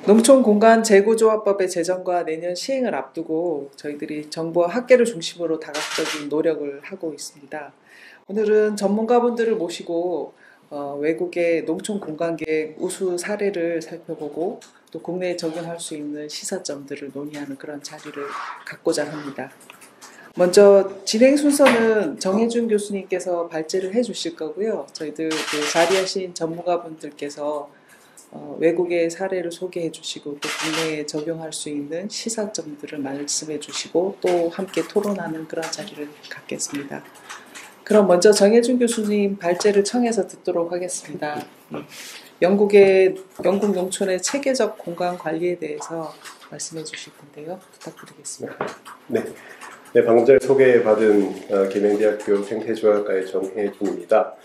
농촌공간 재구조화법의 제정과 내년 시행을 앞두고 저희들이 정부와 학계를 중심으로 다각적인 노력을 하고 있습니다. 오늘은 전문가분들을 모시고 외국의 농촌공간계획 우수 사례를 살펴보고 또 국내에 적용할 수 있는 시사점들을 논의하는 그런 자리를 갖고자 합니다. 먼저 진행 순서는 정혜준 교수님께서 발제를 해주실 거고요. 저희들 자리하신 전문가분들께서 외국의 사례를 소개해 주시고 또 국내에 적용할 수 있는 시사점들을 말씀해 주시고 또 함께 토론하는 그런 자리를 갖겠습니다. 그럼 먼저 정혜준 교수님 발제를 청해서 듣도록 하겠습니다. 영국 농촌의 체계적 공간 관리에 대해서 말씀해 주실 건데요. 부탁드리겠습니다. 네, 방금 전에 소개받은 계명대학교 생태조화과의 정혜준입니다.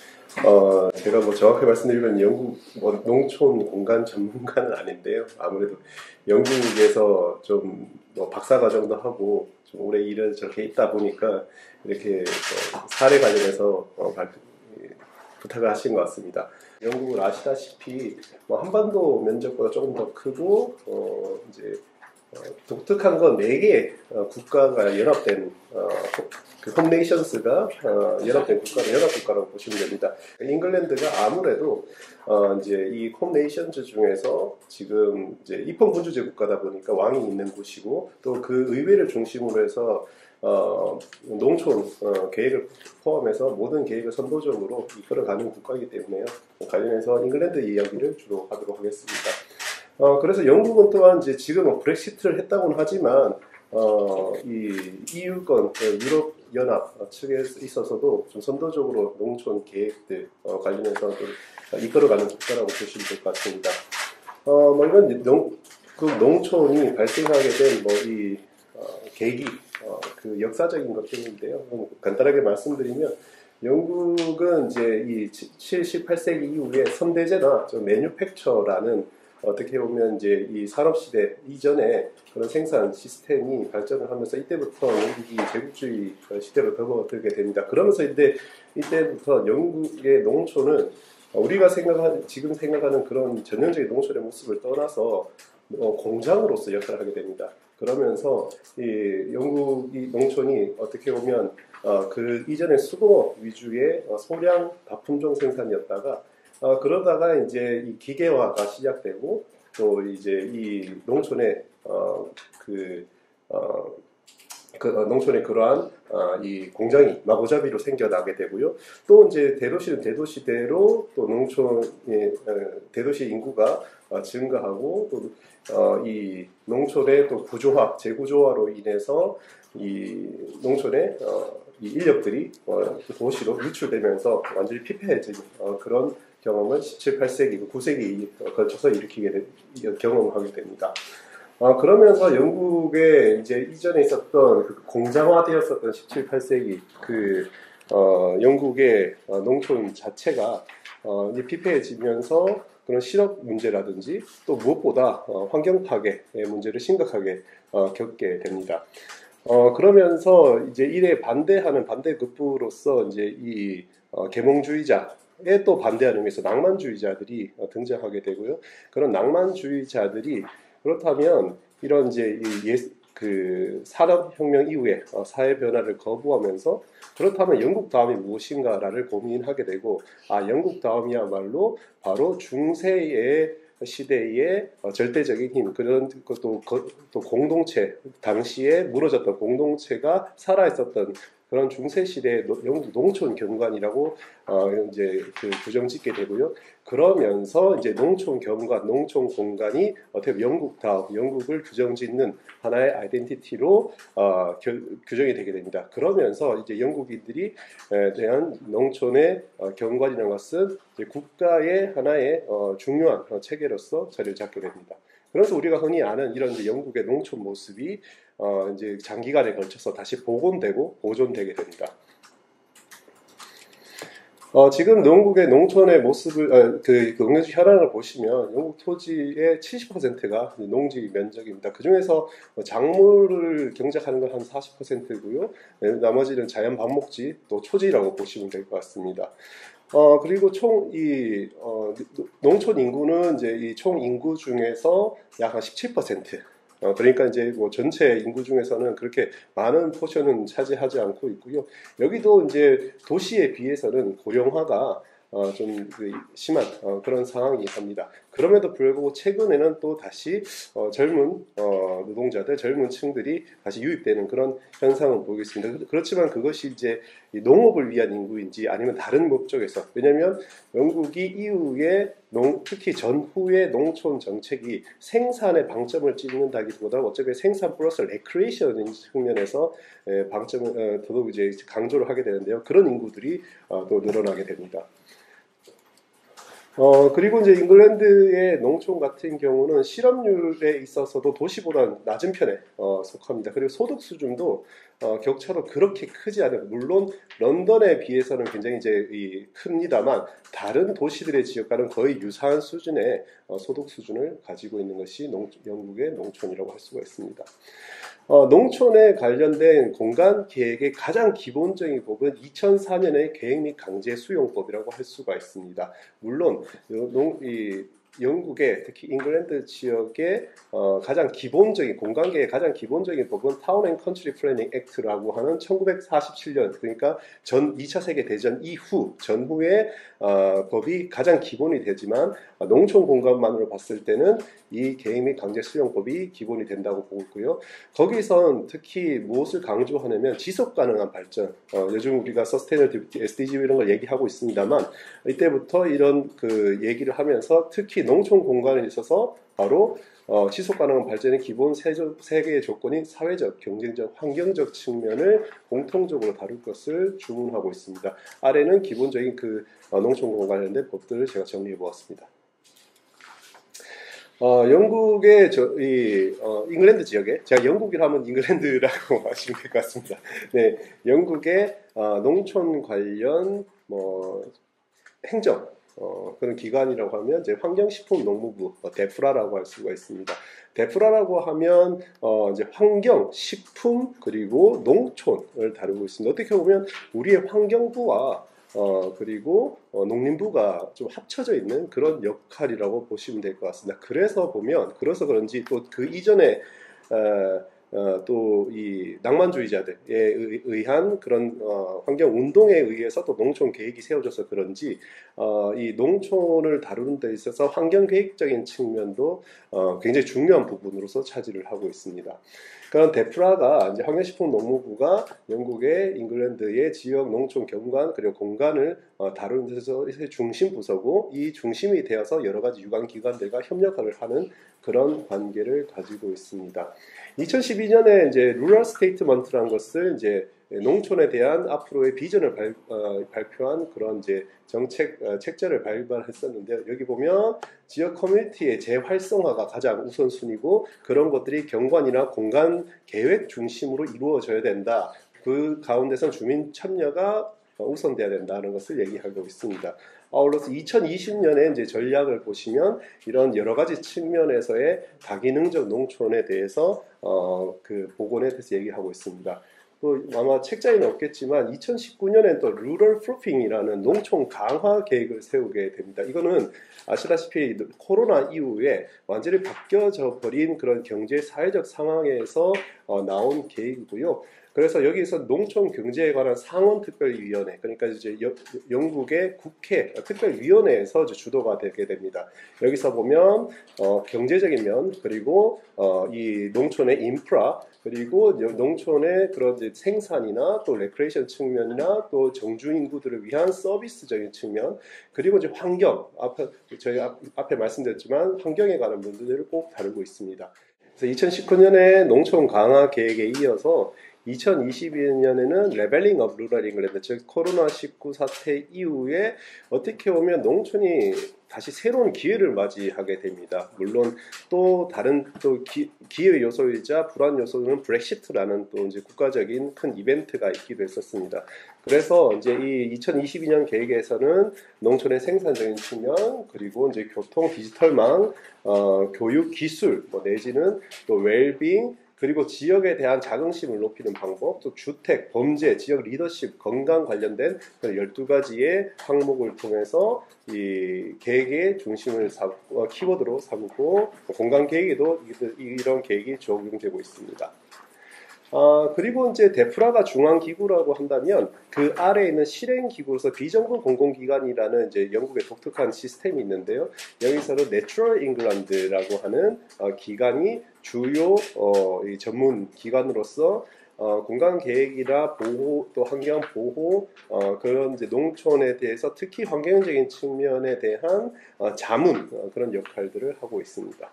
제가 정확히 말씀드리면 영국 농촌 공간 전문가는 아닌데요. 아무래도 영국에서 좀 박사과정도 하고 좀 오래 일을 저렇게 있다 보니까 이렇게 사례 관련해서 부탁을 하신 것 같습니다. 영국을 아시다시피 한반도 면적보다 조금 더 크고 이제 독특한 건 4개의 국가가 연합된 그 홈네이션스가 연합된 국가를 연합국가라고 보시면 됩니다. 잉글랜드가 아무래도 이제 이 홈네이션스 중에서 지금 이제 입헌군주제 국가다 보니까 왕이 있는 곳이고 또 그 의회를 중심으로 해서 농촌 계획을 포함해서 모든 계획을 선도적으로 이끌어가는 국가이기 때문에요. 관련해서 잉글랜드 이야기를 주로 하도록 하겠습니다. 그래서 영국은 또한 이제 지금 브렉시트를 했다고는 하지만 이 EU권 유럽 연합 측에 있어서도 좀 선도적으로 농촌 계획들 관련해서 좀 이끌어가는 국가라고 보시면 될 것 같습니다. 이건 농촌이 발생하게 된 이 계기 그 역사적인 것들인데요. 간단하게 말씀드리면 영국은 이제 이 18세기 이후에 선대제나 매뉴팩처라는 어떻게 보면 이제 이 산업시대 이전에 그런 생산 시스템이 발전을 하면서 이때부터 영국이 제국주의 시대로 접어들게 됩니다. 그러면서 이때부터 영국의 농촌은 우리가 지금 생각하는 그런 전형적인 농촌의 모습을 떠나서 공장으로서 역할을 하게 됩니다. 그러면서 이 영국이 농촌이 어떻게 보면 그 이전에 수공업 위주의 소량 다품종 생산이었다가 그러다가 이제 이 기계화가 시작되고 또 이제 이 농촌의 농촌의 그러한 이 공장이 마구잡이로 생겨나게 되고요. 또 이제 대도시는 대도시대로 또 농촌의 대도시 인구가 증가하고 또 이 농촌의 또 구조화, 재구조화로 인해서 이 농촌의 이 인력들이 도시로 유출되면서 완전히 피폐해지는 그런 경험을 17, 8세기, 9세기 걸쳐서 경험을 하게 됩니다. 그러면서 영국에 이제 이전에 있었던 공장화되었었던 17, 8세기 영국의 농촌 자체가 이제 피폐해지면서 그런 실업 문제라든지 또 무엇보다 환경 파괴의 문제를 심각하게 겪게 됩니다. 그러면서 이제 이에 반대하는 반대급부로서 이제 이 계몽주의자에 또 반대하는 의미에서 낭만주의자들이 등장하게 되고요. 그런 낭만주의자들이 그렇다면 이런 이제 그 산업혁명 이후에 사회 변화를 거부하면서 그렇다면 영국 다음이 무엇인가를 고민하게 되고 영국 다음이야말로 바로 중세의 시대의 절대적인 힘 그런 것도 또 공동체 당시에 무너졌던 공동체가 살아있었던 그런 중세 시대의 영국 농촌 경관이라고 이제 규정짓게 되고요. 그러면서 이제 농촌 경관, 농촌 공간이 어떻게 보면 영국을 규정짓는 하나의 아이덴티티로 규정이 되게 됩니다. 그러면서 이제 영국인들이 대한 농촌의 경관이라는 것은 이제 국가의 하나의 중요한 체계로서 자리를 잡게 됩니다. 그래서 우리가 흔히 아는 이런 이제 영국의 농촌 모습이 이제 장기간에 걸쳐서 다시 복원되고 보존되게 됩니다. 지금 영국의 농촌의 모습을, 농지 현황을 보시면 영국 토지의 70%가 농지 면적입니다. 그 중에서 작물을 경작하는 건 한 40%고요. 나머지는 자연 방목지, 또 초지라고 보시면 될 것 같습니다. 그리고 농촌 인구는 이제 이 총 인구 중에서 약 한 17%. 그러니까 이제 뭐 전체 인구 중에서는 그렇게 많은 포션은 차지하지 않고 있고요. 여기도 이제 도시에 비해서는 고령화가 좀 심한 그런 상황이 합니다. 그럼에도 불구하고 최근에는 또 다시 젊은 노동자들, 젊은 층들이 다시 유입되는 그런 현상을 보이고 있습니다. 그렇지만 그것이 이제 농업을 위한 인구인지 아니면 다른 목적에서, 왜냐하면 영국이 이후에 특히 전후의 농촌 정책이 생산에 방점을 찍는다기보다 어차피 생산 플러스 레크레이션 측면에서 방점을 더더욱 이제 강조를 하게 되는데요. 그런 인구들이 또 늘어나게 됩니다. 그리고 이제 잉글랜드의 농촌 같은 경우는 실업률에 있어서도 도시보다 낮은 편에 속합니다. 그리고 소득 수준도 격차도 그렇게 크지 않아요. 물론 런던에 비해서는 굉장히 이제 큽니다만 다른 도시들의 지역과는 거의 유사한 수준의 소득 수준을 가지고 있는 것이 영국의 농촌이라고 할 수가 있습니다. 농촌에 관련된 공간 계획의 가장 기본적인 법은 2004년의 계획 및 강제 수용법이라고 할 수가 있습니다. 물론 영국의 특히 잉글랜드 지역의 가장 기본적인 공간계의 가장 기본적인 법은 타운 앤 컨트리 플래닝 액트라고 하는 1947년, 그러니까 전 2차 세계 대전 이후 전후의 법이 가장 기본이 되지만 농촌 공간만으로 봤을 때는 이 계획 및 강제 수용법이 기본이 된다고 보고 있고요. 거기선 특히 무엇을 강조하냐면 지속 가능한 발전. 요즘 우리가 서스테이너빌티 SDG 이런 걸 얘기하고 있습니다만 이때부터 이런 그 얘기를 하면서 특히 농촌 공간에 있어서 바로 지속 가능한 발전의 기본 세 개의 조건인 사회적, 경쟁적, 환경적 측면을 공통적으로 다룰 것을 주문하고 있습니다. 아래는 기본적인 그 농촌 공간 관련된 법들을 제가 정리해 보았습니다. 영국의 잉글랜드 지역에, 제가 영국이라 하면 잉글랜드라고 하시면 될 것 같습니다. 네, 영국의 농촌 관련 행정 그런 기관이라고 하면 이제 환경식품농무부 데프라라고 할 수가 있습니다. 데프라라고 하면 이제 환경, 식품 그리고 농촌을 다루고 있습니다. 어떻게 보면 우리의 환경부와 그리고 농림부가 좀 합쳐져 있는 그런 역할이라고 보시면 될 것 같습니다. 그래서 그런지 또 그 이전에 또 이 낭만주의자들에 의한 그런 환경 운동에 의해서 또 농촌 계획이 세워져서 그런지 이 농촌을 다루는 데 있어서 환경 계획적인 측면도 굉장히 중요한 부분으로서 차지를 하고 있습니다. 그런 데프라가 이제 환경식품농무부가 영국의 잉글랜드의 지역 농촌 경관 그리고 공간을 다루는 데서 중심 부서고, 이 중심이 되어서 여러 가지 유관 기관들과 협력을 하는 그런 관계를 가지고 있습니다. 2012년에 이제 루럴 스테이트먼트라는 것을 이제 농촌에 대한 앞으로의 비전을 발표한 그런 이제 책자를 발간했었는데요. 여기 보면 지역 커뮤니티의 재활성화가 가장 우선순위고 그런 것들이 경관이나 공간 계획 중심으로 이루어져야 된다. 그 가운데서 주민 참여가 우선돼야 된다는 것을 얘기하고 있습니다. 아울러서 2020년에 이제 전략을 보시면 이런 여러 가지 측면에서의 다기능적 농촌에 대해서 그 복원에 대해서 얘기하고 있습니다. 또 아마 책자에는 없겠지만 2019년엔 또 루럴 프루핑이라는 농촌 강화 계획을 세우게 됩니다. 이거는 아시다시피 코로나 이후에 완전히 바뀌어져 버린 그런 경제 사회적 상황에서 나온 계획이고요. 그래서 여기서 농촌 경제에 관한 상원특별위원회, 그러니까 이제 영국의 국회 특별위원회에서 주도가 되게 됩니다. 여기서 보면 경제적인 면, 그리고 이 농촌의 인프라, 그리고 농촌의 그런 이제 생산이나 또 레크레이션 측면이나 또 정주 인구들을 위한 서비스적인 측면, 그리고 이제 환경, 저희 앞에 말씀드렸지만 환경에 관한 문제들을 꼭 다루고 있습니다. 그래서 2019년에 농촌 강화 계획에 이어서 2022년에는 레벨링 업 루럴 잉글랜드, 즉 코로나19 사태 이후에 어떻게 보면 농촌이 다시 새로운 기회를 맞이하게 됩니다. 물론 또 다른 또 기회 요소이자 불안 요소는 브렉시트라는 또 이제 국가적인 큰 이벤트가 있기도 했었습니다. 그래서 이제 이 2022년 계획에서는 농촌의 생산적인 측면, 그리고 이제 교통, 디지털망, 교육, 기술, 내지는 또 웰빙, 그리고 지역에 대한 자긍심을 높이는 방법, 또 주택, 범죄, 지역 리더십, 건강 관련된 12가지의 항목을 통해서 이 계획의 중심을 키워드로 삼고 공간 계획에도 이런 계획이 적용되고 있습니다. 그리고 이제 데프라가 중앙기구라고 한다면 그 아래에 있는 실행기구로서 비정부 공공기관이라는 이제 영국의 독특한 시스템이 있는데요. 여기서는 내추럴 잉글랜드라고 하는 기관이 주요 이 전문 기관으로서 공간 계획이나 보호 또 환경 보호 그런 이제 농촌에 대해서 특히 환경적인 측면에 대한 자문 그런 역할들을 하고 있습니다.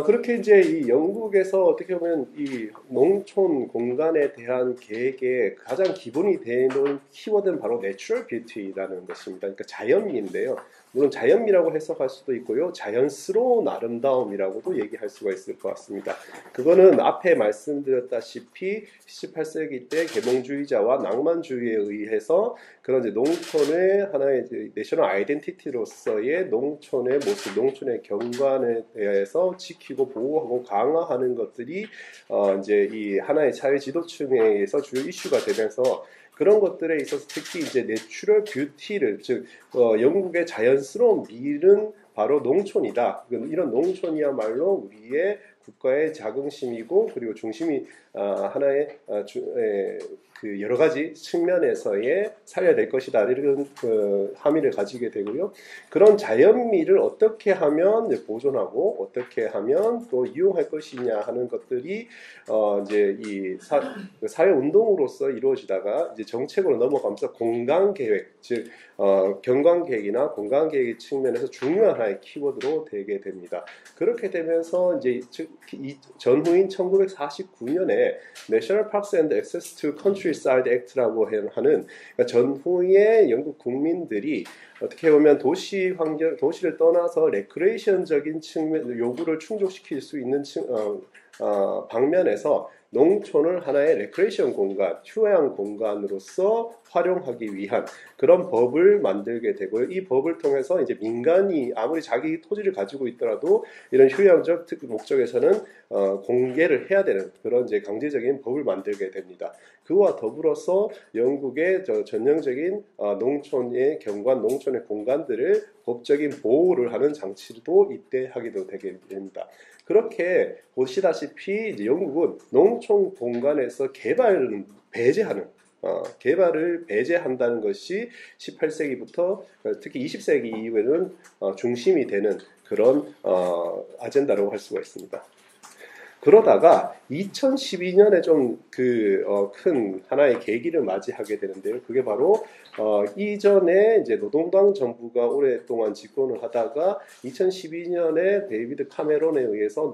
그렇게 이제 이 영국에서 어떻게 보면 이 농촌 공간에 대한 계획의 가장 기본이 되는 키워드는 바로 내추럴 뷰티라는 것입니다. 그러니까 자연미인데요. 물론 자연미라고 해석할 수도 있고요. 자연스러운 아름다움이라고도 얘기할 수가 있을 것 같습니다. 그거는 앞에 말씀드렸다시피 18세기 때 계몽주의자와 낭만주의에 의해서 그런 이제 농촌의 하나의 이제 내셔널 아이덴티티로서의 농촌의 모습, 농촌의 경관에 대해서 지키고 보호하고 강화하는 것들이 이제 이 하나의 사회 지도층에 의해서 주요 이슈가 되면서 그런 것들에 있어서 특히 이제 내추럴 뷰티를 즉 영국의 자연스러운 미는 바로 농촌이다. 이런 농촌이야말로 우리의 국가의 자긍심이고 그리고 중심이 하나의 그 여러 가지 측면에서의 살려야 될 것이다. 이런 함의를 가지게 되고요. 그런 자연미를 어떻게 하면 보존하고 어떻게 하면 또 이용할 것이냐 하는 것들이 이제 이 사회 운동으로서 이루어지다가 이제 정책으로 넘어가면서 공간 계획, 즉 경관 계획이나 공간 계획 측면에서 중요한 하나의 키워드로 되게 됩니다. 그렇게 되면서 이제 전후인 1949년에 National Parks and Access to Countryside Act라고 하는 그러니까 전후의 영국 국민들이 어떻게 보면 도시를 떠나서 레크레이션적인 측면 요구를 충족시킬 수 있는 방면에서 농촌을 하나의 레크레이션 공간, 휴양 공간으로서 활용하기 위한 그런 법을 만들게 되고요. 이 법을 통해서 이제 민간이 아무리 자기 토지를 가지고 있더라도 이런 휴양적 목적에서는 공개를 해야 되는 그런 이제 강제적인 법을 만들게 됩니다. 그와 더불어서 영국의 전형적인 농촌의 경관, 농촌의 공간들을 법적인 보호를 하는 장치도 이때 하기도 되게 됩니다. 그렇게 보시다시피 이제 영국은 농촌 공간에서 개발을 배제한다는 것이 18세기부터 특히 20세기 이후에는 중심이 되는 그런 아젠다라고 할 수가 있습니다. 그러다가 2012년에 좀 큰 하나의 계기를 맞이하게 되는데요. 그게 바로 이전에 이제 노동당 정부가 오랫동안 집권을 하다가 2012년에 데이비드 카메론에 의해서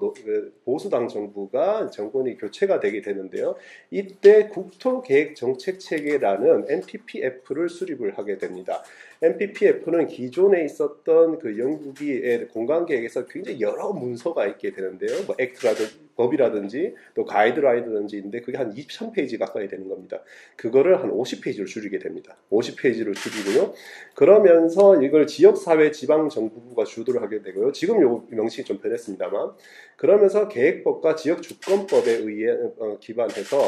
보수당 정부가 정권이 교체가 되게 되는데요. 이때 국토계획정책체계라는 NPPF를 수립을 하게 됩니다. NPPF는 기존에 있었던 그 영국의 공간계획에서 굉장히 여러 문서가 있게 되는데요. 뭐 액트라든지 법이라든지 또 가이드라인이라든지인데 그게 한 23페이지 가까이 되는 겁니다. 그거를 한 50페이지로 줄이게 됩니다. 50페이지로 줄이고요. 그러면서 이걸 지역사회 지방정부가 주도를 하게 되고요. 지금 요 명칭이 좀 변했습니다만 그러면서 계획법과 지역주권법에 의해 기반해서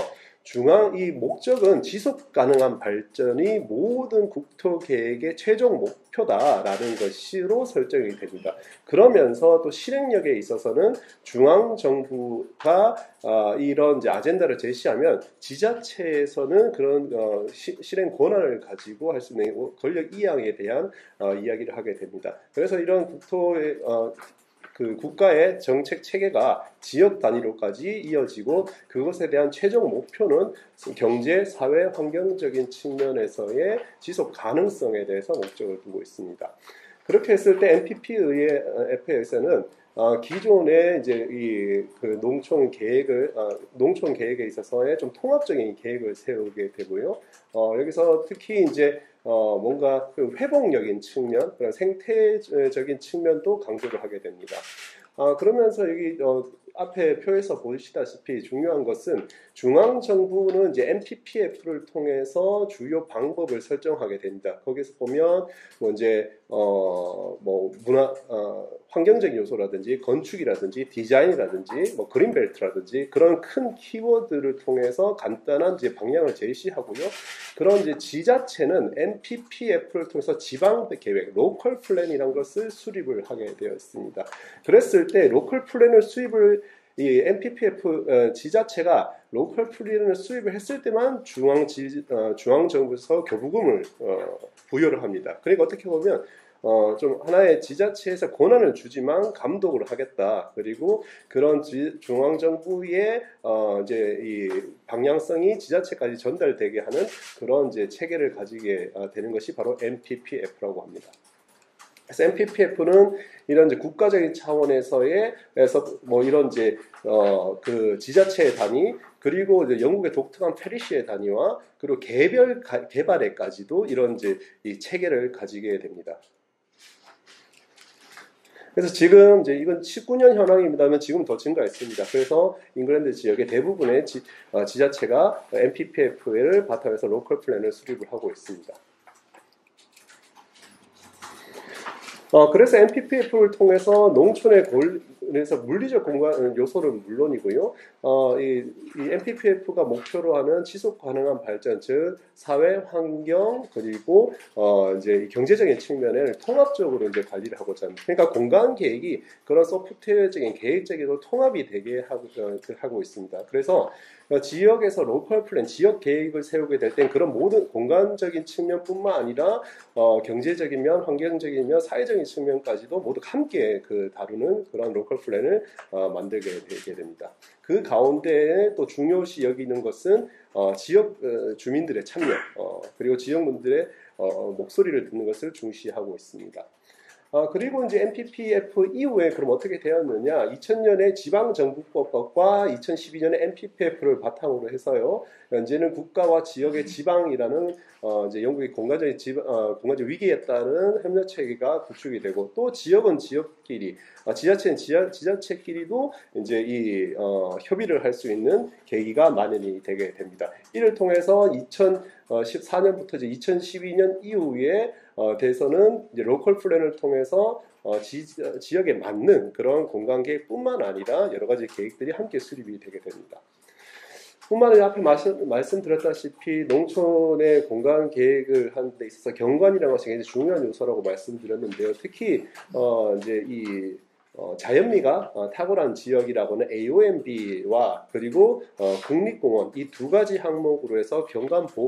이 목적은 지속 가능한 발전이 모든 국토계획의 최종 목표다라는 것으로 설정이 됩니다. 그러면서 또 실행력에 있어서는 중앙정부가 이런 이제 아젠다를 제시하면 지자체에서는 그런 실행 권한을 가지고 할 수 있는 권력 이양에 대한 이야기를 하게 됩니다. 그래서 이런 국가의 정책 체계가 지역 단위로까지 이어지고 그것에 대한 최종 목표는 경제, 사회, 환경적인 측면에서의 지속 가능성에 대해서 목적을 두고 있습니다. 그렇게 했을 때 NPPF에서는 기존의 이제 농촌 계획에 있어서의 좀 통합적인 계획을 세우게 되고요. 여기서 특히 이제 뭔가 그 회복적인 측면, 그런 생태적인 측면도 강조를 하게 됩니다. 그러면서 여기 앞에 표에서 보시다시피 중요한 것은 중앙 정부는 이제 NPPF를 통해서 주요 방법을 설정하게 됩니다. 거기서 보면 뭐 이제 뭐 문화 환경적인 요소라든지 건축이라든지 디자인이라든지 뭐 그린벨트라든지 그런 큰 키워드를 통해서 간단한 이제 방향을 제시하고요. 그런 이제 지자체는 NPPF를 통해서 지방 계획, 로컬 플랜이라는 것을 수립을 하게 되어 있습니다. 그랬을 때 로컬 플랜을 수립을 이 NPPF 지자체가 로컬 플랜을 수립을 했을 때만 중앙 정부에서 교부금을 부여를 합니다. 그러니까 어떻게 보면 좀 하나의 지자체에서 권한을 주지만 감독을 하겠다. 그리고 그런 중앙 정부의 이제 이 방향성이 지자체까지 전달되게 하는 그런 이제 체계를 가지게 되는 것이 바로 NPPF라고 합니다. 그래서 NPPF는 이런 이제 국가적인 차원에서의 뭐 이런 이제 그 지자체의 단위 그리고 이제 영국의 독특한 페리시의 단위와 그리고 개별 개발에까지도 이런 이제 이 체계를 가지게 됩니다. 그래서 지금 이제 이건 19년 현황입니다만 지금 더 증가했습니다. 그래서 잉글랜드 지역의 대부분의 지자체가 NPPF를 바탕으로 해서 로컬 플랜을 수립을 하고 있습니다. 그래서 NPPF를 통해서 농촌의 그래서 물리적 공간 요소는 물론이고요. 이 NPPF가 목표로 하는 지속 가능한 발전, 즉 사회, 환경 그리고 이제 경제적인 측면을 통합적으로 이제 관리를 하고자 합니다. 그러니까 공간 계획이 그런 소프트웨어적인 계획적으로 통합이 되게 하고 있습니다. 그래서 지역에서 로컬 플랜, 지역 계획을 세우게 될 땐 그런 모든 공간적인 측면뿐만 아니라 경제적인 면, 환경적인 면, 사회적인 측면까지도 모두 함께 다루는 그런 로컬 플랜을 만들게 되게 됩니다. 그 가운데에 또 중요시 여기는 것은 지역 주민들의 참여 그리고 지역민들의 목소리를 듣는 것을 중시하고 있습니다. 그리고 이제 NPPF 이후에 그럼 어떻게 되었느냐? 2000년에 지방정부법과 2012년에 NPPF를 바탕으로 해서요. 현재는 국가와 지역의 지방이라는 이제 영국의 공간적 위기에 따른 협력 체계가 구축이 되고 또 지역은 지역끼리, 지자체는 지자체끼리도 이제 이 협의를 할 수 있는 계기가 마련이 되게 됩니다. 이를 통해서 2014년부터 이제 2012년 이후에 대해서는 이제 로컬 플랜을 통해서 지역에 맞는 그런 공간 계획뿐만 아니라 여러 가지 계획들이 함께 수립이 되게 됩니다. 뿐만 아니라 앞에 말씀드렸다시피 농촌의 공간 계획을 하는 데 있어서 경관이라는 것이 굉장히 중요한 요소라고 말씀드렸는데요. 특히 이제 이 자연미가 탁월한 지역이라고는 AOMB와 그리고 국립공원 이 두 가지 항목으로 해서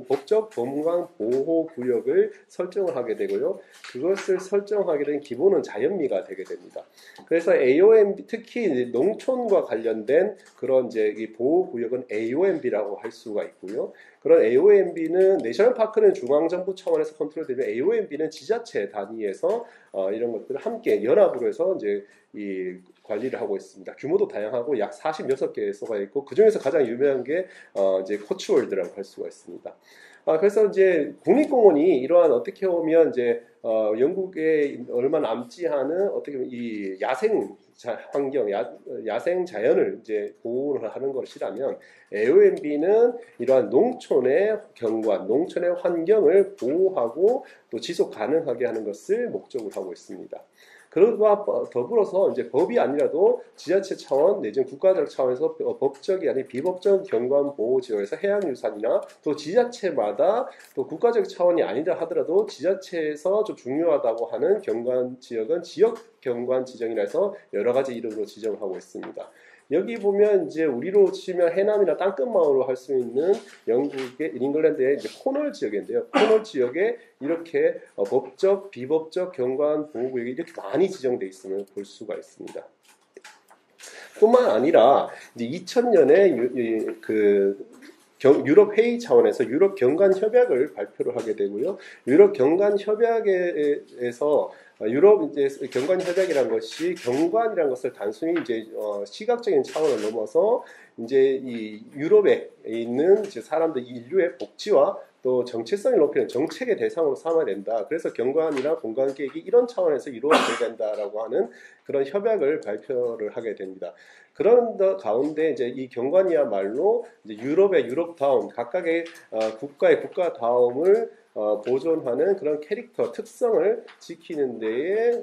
법적 경관 보호 구역을 설정을 하게 되고요. 그것을 설정하게 된 기본은 자연미가 되게 됩니다. 그래서 AOMB 특히 농촌과 관련된 그런 이제 이 보호 구역은 AOMB라고 할 수가 있고요. 그런 AOMB는 내셔널 파크는 중앙정부 차원에서 컨트롤되면 AOMB는 지자체 단위에서 이런 것들을 함께 연합으로 해서 이제 이 관리를 하고 있습니다. 규모도 다양하고 약 46개소가 있고 그 중에서 가장 유명한 게 이제 코츠월드라고 할 수가 있습니다. 그래서 이제 국립공원이 이러한 어떻게 보면 이제 영국에 얼마 남지 않은 어떻게 보면 이 야생 환경, 야생 자연을 이제 보호를 하는 것이라면 AOMB는 이러한 농촌의 경관, 농촌의 환경을 보호하고 또 지속 가능하게 하는 것을 목적으로 하고 있습니다. 그것과 더불어서 이제 법이 아니라도 지자체 차원 내지는 국가적 차원에서 법적이 아닌 비법적 경관 보호 지역에서 해양유산이나 또 지자체마다 또 국가적 차원이 아니다 하더라도 지자체에서 좀 중요하다고 하는 경관 지역은 지역 경관 지정이라 해서 여러 가지 이름으로 지정하고 있습니다. 여기 보면 이제 우리로 치면 해남이나 땅끝마을로 할 수 있는 영국의 잉글랜드의 이제 코널 지역인데요. 코널 지역에 이렇게 법적, 비법적 경관 보호구역이 이렇게 많이 지정되어 있음을 볼 수가 있습니다. 뿐만 아니라 이제 2000년에 유럽 회의 차원에서 유럽 경관 협약을 발표를 하게 되고요. 유럽 경관 협약에서 유럽 이제 경관 협약이라는 것이 경관이라는 것을 단순히 이제 시각적인 차원을 넘어서 이제 이 유럽에 있는 이제 사람들 인류의 복지와 또 정체성을 높이는 정책의 대상으로 삼아야 된다. 그래서 경관이나 공간 계획이 이런 차원에서 이루어져야 된다라고 하는 그런 협약을 발표를 하게 됩니다. 그런 가운데 이제 이 경관이야말로 이제 유럽의 유럽다움, 각각의 국가의 국가다움을 보존하는 그런 캐릭터 특성을 지키는 데에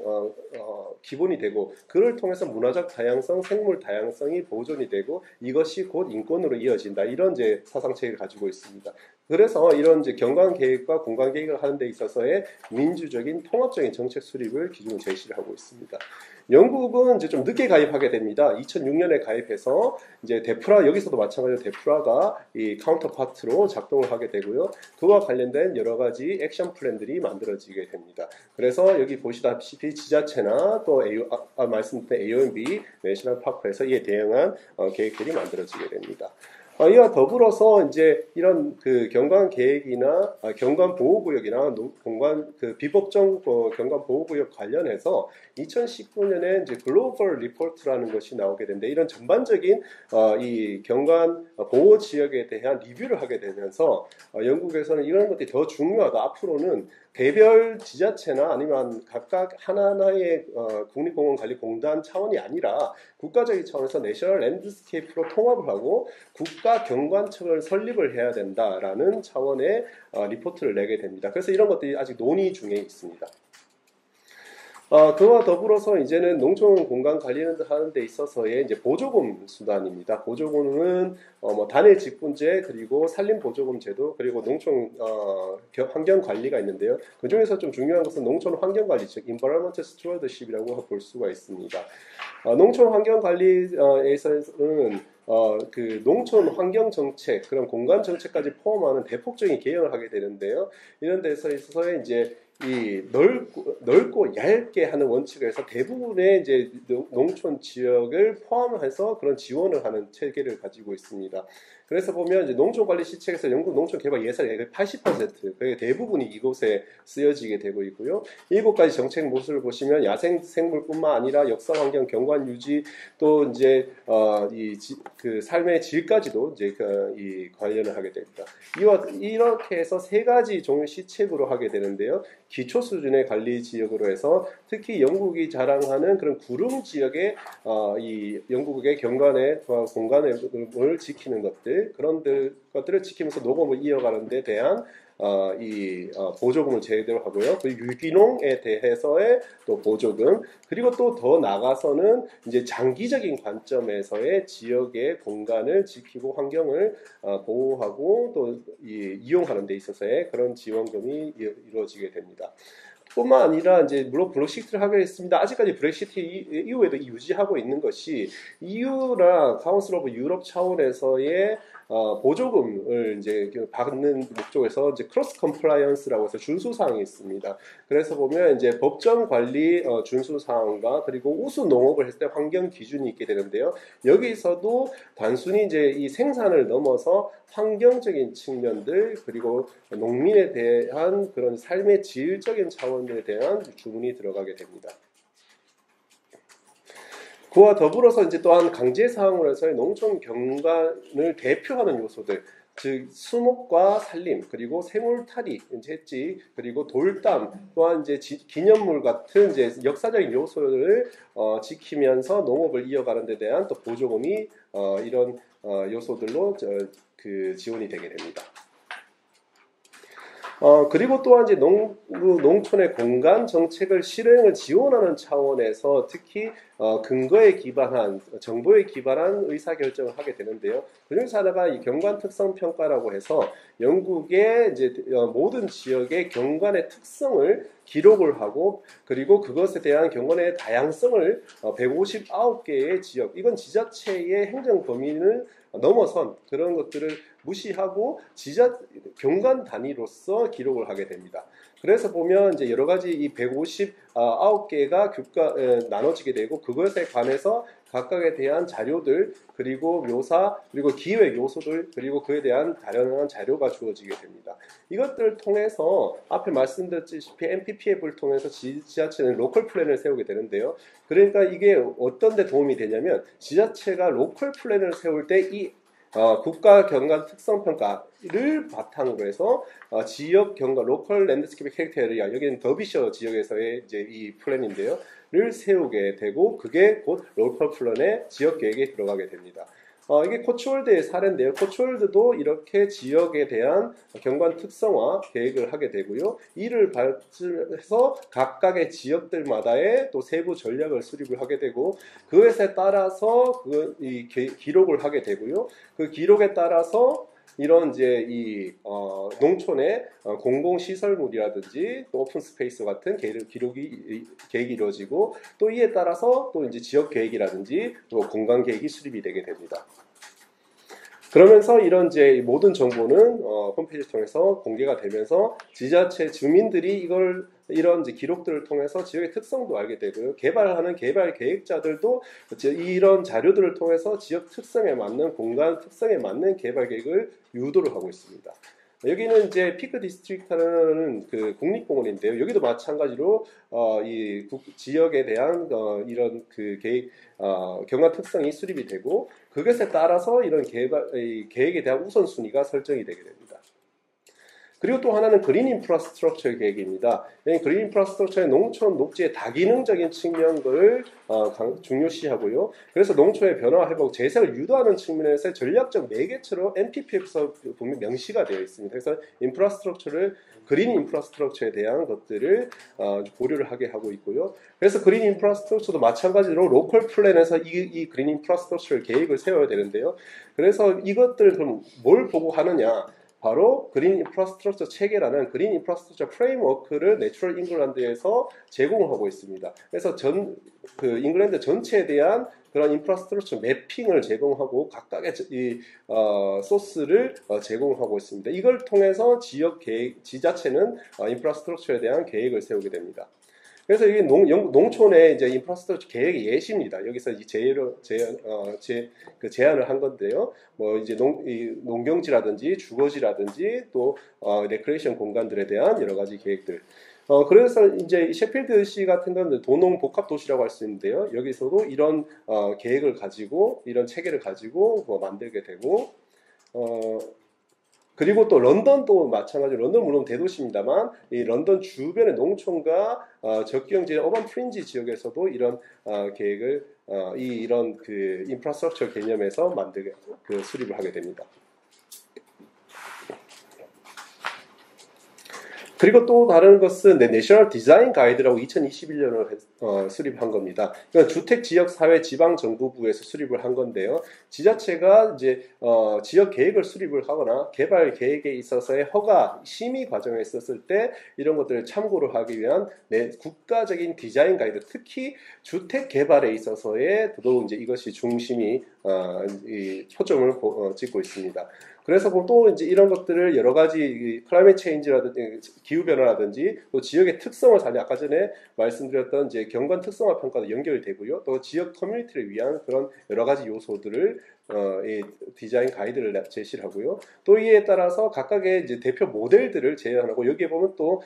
기본이 되고, 그를 통해서 문화적 다양성, 생물 다양성이 보존이 되고, 이것이 곧 인권으로 이어진다. 이런 이제 사상체계를 가지고 있습니다. 그래서 이런 이제 경관 계획과 공간 계획을 하는 데 있어서의 민주적인 통합적인 정책 수립을 기준으로 제시를 하고 있습니다. 영국은 이제 좀 늦게 가입하게 됩니다. 2006년에 가입해서 이제 데프라, 여기서도 마찬가지로 데프라가 이 카운터파트로 작동을 하게 되고요. 그와 관련된 여러 가지 액션 플랜들이 만들어지게 됩니다. 그래서 여기 보시다시피 지자체나 또 말씀드린 AONB 내셔널 파크에서 이에 대응한 계획들이 만들어지게 됩니다. 이와 더불어서 이제 이런 그 경관 계획이나 경관 보호구역이나 공간 그 비법정 경관 보호구역 관련해서 2019년에 이제 글로벌 리포트라는 것이 나오게 되는데, 이런 전반적인 이 경관 보호 지역에 대한 리뷰를 하게 되면서 영국에서는 이런 것들이 더 중요하다. 앞으로는 개별 지자체나 아니면 각각 하나하나의 국립공원관리공단 차원이 아니라 국가적인 차원에서 내셔널 랜드스케이프로 통합을 하고 국가 경관청을 설립을 해야 된다라는 차원의 리포트를 내게 됩니다. 그래서 이런 것들이 아직 논의 중에 있습니다. 그와 더불어서 이제는 농촌 공간 관리를 하는 데 있어서의 이제 보조금 수단입니다. 보조금은 뭐 단일 직분제, 그리고 산림 보조금 제도, 그리고 농촌 환경 관리가 있는데요. 그 중에서 좀 중요한 것은 농촌 환경 관리, 즉 Environmental Stewardship이라고 볼 수가 있습니다. 농촌 환경 관리에서는 그 농촌 환경 정책, 그런 공간 정책까지 포함하는 대폭적인 개혁을 하게 되는데요. 이런 데서 있어서 이제 이 넓고 얇게 하는 원칙에서 대부분의 이제 농촌 지역을 포함해서 그런 지원을 하는 체계를 가지고 있습니다. 그래서 보면 이제 농촌관리 시책에서 영국 농촌개발 예산의 80%, 거의 대부분이 이곳에 쓰여지게 되고 있고요. 7가지 정책 모습을 보시면 야생 생물뿐만 아니라 역사 환경 경관 유지, 또 이제 그 삶의 질까지도 이제 이 관련을 하게 됩니다. 이렇게 해서 3가지 종류 시책으로 하게 되는데요. 기초 수준의 관리 지역으로 해서 특히 영국이 자랑하는 그런 구릉 지역의 이 영국의 경관의 공간을 지키는 것들, 그런 것들을 지키면서 녹음을 이어가는 데 대한 보조금을 제대로 하고요. 그리고 유기농에 대해서의 또 보조금, 그리고 또 더 나가서는 이제 장기적인 관점에서의 지역의 공간을 지키고 환경을 보호하고 또 이용하는 데 있어서의 그런 지원금이 이루어지게 됩니다. 뿐만 아니라 이제 물론 브렉시트를 하게 했습니다. 아직까지 브렉시트 이후에도 유지하고 있는 것이 EU나 카운슬 오브 유럽 차원에서의 보조금을 이제 받는 목적에서 이제 크로스 컴플라이언스라고 해서 준수 사항이 있습니다. 그래서 보면 이제 법정 관리 준수 사항과 그리고 우수 농업을 했을 때 환경 기준이 있게 되는데요. 여기서도 단순히 이제 이 생산을 넘어서 환경적인 측면들, 그리고 농민에 대한 그런 삶의 질적인 차원들에 대한 주문이 들어가게 됩니다. 그와 더불어서 이제 또한 강제 사항으로 해서 농촌 경관을 대표하는 요소들, 즉 수목과 산림, 그리고 생울타리, 횟집, 그리고 돌담, 또한 이제 기념물 같은 이제 역사적인 요소를 지키면서 농업을 이어가는 데 대한 또 보조금이 이런 요소들로 지원이 되게 됩니다. 그리고 또한 이제 농촌의 공간 정책을 실행을 지원하는 차원에서 특히 근거에 기반한, 정보에 기반한 의사결정을 하게 되는데요. 그중에서 하나가 이 경관 특성 평가라고 해서 영국의 이제 모든 지역의 경관의 특성을 기록을 하고, 그리고 그것에 대한 경관의 다양성을 159개의 지역, 이건 지자체의 행정 범위를 넘어선 그런 것들을 무시하고 경관 단위로서 기록을 하게 됩니다. 그래서 보면 이제 여러 가지 이 159개가 나눠지게 되고 그것에 관해서 각각에 대한 자료들 그리고 묘사 그리고 기획 요소들 그리고 그에 대한 다양한 자료가 주어지게 됩니다. 이것들을 통해서 앞에 말씀드렸다시피 MPPF를 통해서 지자체는 로컬 플랜을 세우게 되는데요. 그러니까 이게 어떤 데 도움이 되냐면 지자체가 로컬 플랜을 세울 때 이 국가 경관 특성 평가를 바탕으로 해서 지역 경관 로컬 랜드스케이프 캐릭터 에리아 여기는 더비셔 지역에서의 이제 이 플랜인데요. 를 세우게 되고 그게 곧 로컬 플랜의 지역 계획에 들어가게 됩니다. 이게 코츠월드의 사례인데요. 코츠월드도 이렇게 지역에 대한 경관 특성화 계획을 하게 되고요. 이를 발전해서 각각의 지역들마다의 또 세부 전략을 수립을 하게 되고 그것에 따라서 기록을 하게 되고요. 그 기록에 따라서 이런 이제 이 농촌의 공공시설물이라든지 또 오픈 스페이스 같은 계획이 이루어지고 또 이에 따라서 또 이제 지역 계획이라든지 또 공간 계획이 수립이 되게 됩니다. 그러면서 이런 이제 모든 정보는 홈페이지를 통해서 공개가 되면서 지자체 주민들이 이런 이제 기록들을 통해서 지역의 특성도 알게 되고요. 개발하는 개발 계획자들도 이런 자료들을 통해서 지역 특성에 맞는 공간 특성에 맞는 개발 계획을 유도를 하고 있습니다. 여기는 이제 피크 디스트릭트라는 그 국립공원인데요. 여기도 마찬가지로 이 지역에 대한 이런 그 계획 경관 특성이 수립이 되고 그것에 따라서 이런 계획에 대한 우선순위가 설정이 되게 됩니다. 그리고 또 하나는 그린 인프라스트럭처 계획입니다. 그린 인프라스트럭처의 농촌 녹지의 다기능적인 측면을 중요시하고요. 그래서 농촌의 변화 회복, 재생을 유도하는 측면에서 전략적 매개체로 NPP에서 분명 명시가 되어 있습니다. 그래서 인프라스트럭처를 그린 인프라스트럭처에 대한 것들을 고려를 하게 하고 있고요. 그래서 그린 인프라스트럭처도 마찬가지로 로컬 플랜에서 이 그린 인프라스트럭처 계획을 세워야 되는데요. 그래서 이것들을 그럼 뭘 보고 하느냐? 바로 그린 인프라스트럭처 체계라는 그린 인프라스트럭처 프레임워크를 내추럴 잉글랜드에서 제공하고 있습니다. 그래서 잉글랜드 전체에 대한 그런 인프라스트럭처 매핑을 제공하고 각각의 소스를 제공하고 있습니다. 이걸 통해서 지자체는 인프라스트럭처에 대한 계획을 세우게 됩니다. 그래서 이게 농촌의 이제 인프라스트럭처 계획의 예시입니다. 여기서 제안을 한 건데요. 뭐 이제 농경지라든지 주거지라든지 또 레크레이션 공간들에 대한 여러 가지 계획들. 그래서 이제 셰필드시 같은 건 도농 복합 도시라고 할 수 있는데요. 여기서도 이런 계획을 가지고 이런 체계를 가지고 만들게 되고 그리고 또 런던도 마찬가지로 런던 물론 대도시입니다만 이 런던 주변의 농촌과 적경지의 어반 프린지 지역에서도 이런 계획을 이런 그 인프라스트럭처 개념에서 수립을 하게 됩니다. 그리고 또 다른 것은 내셔널 디자인 가이드라고 2021년을 수립한 겁니다. 그러니까 주택 지역 사회 지방 정부부에서 수립을 한 건데요. 지자체가 이제 지역 계획을 수립을 하거나 개발 계획에 있어서의 허가 심의 과정에 있었을 때 이런 것들을 참고를 하기 위한 국가적인 디자인 가이드, 특히 주택 개발에 있어서의 더더욱 이제 이것이 중심이 초점을 찍고 있습니다. 그래서 또 이제 이런 것들을 여러 가지 클라이밋 체인지라든지 기후 변화라든지 또 지역의 특성을 살려 아까 전에 말씀드렸던 이제 경관 특성화 평가도 연결되고요. 또 지역 커뮤니티를 위한 그런 여러 가지 요소들을 이 디자인 가이드를 제시를 하고요. 또 이에 따라서 각각의 이제 대표 모델들을 제안하고 여기에 보면 또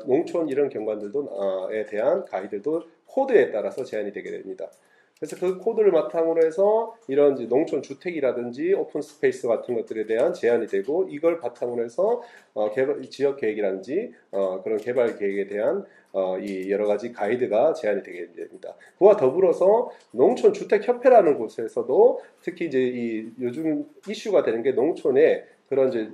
농촌 이런 경관들도에 대한 가이드도 코드에 따라서 제안이 되게 됩니다. 그래서 그 코드를 바탕으로 해서 이런 이제 농촌 주택이라든지 오픈 스페이스 같은 것들에 대한 제안이 되고 이걸 바탕으로 해서 지역 계획이라든지 그런 개발 계획에 대한 이 여러 가지 가이드가 제안이 되게 됩니다. 그와 더불어서 농촌 주택 협회라는 곳에서도 특히 이제 이 요즘 이슈가 되는 게 농촌에 그런 이제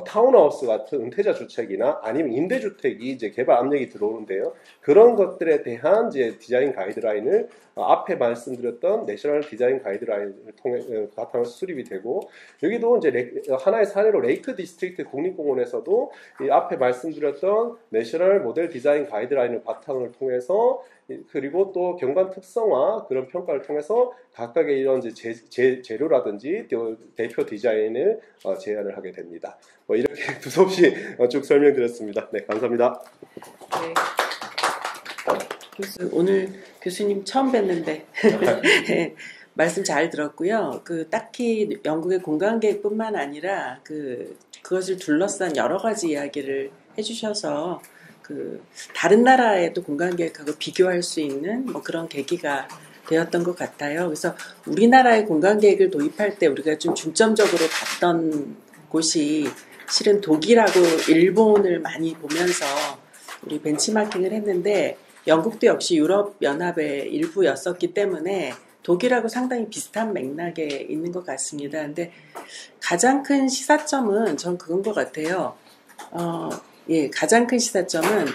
타운하우스 같은 은퇴자 주택이나 아니면 임대주택이 이제 개발 압력이 들어오는데요. 그런 것들에 대한 이제 디자인 가이드라인을 앞에 말씀드렸던 내셔널 디자인 가이드라인을 통해 바탕으로 수립이 되고 여기도 이제 하나의 사례로 레이크 디스트릭트 국립공원에서도 이 앞에 말씀드렸던 내셔널 모델 디자인 가이드라인을 바탕을 통해서 그리고 또 경관 특성화 그런 평가를 통해서 각각의 이런 이제 재료라든지 또 대표 디자인을 제안을 하게 됩니다. 뭐 이렇게 두서없이 쭉 설명드렸습니다. 네, 감사합니다. 네. 오늘 교수님 처음 뵀는데 네, 말씀 잘 들었고요. 딱히 영국의 공간계획뿐만 아니라 그것을 둘러싼 여러 가지 이야기를 해주셔서 다른 나라의 또 공간계획하고 비교할 수 있는 뭐 그런 계기가 되었던 것 같아요. 그래서 우리나라의 공간계획을 도입할 때 우리가 좀 중점적으로 봤던 곳이 실은 독일하고 일본을 많이 보면서 우리 벤치마킹을 했는데 영국도 역시 유럽연합의 일부였었기 때문에 독일하고 상당히 비슷한 맥락에 있는 것 같습니다. 근데 가장 큰 시사점은 전 그건 것 같아요. 가장 큰 시사점은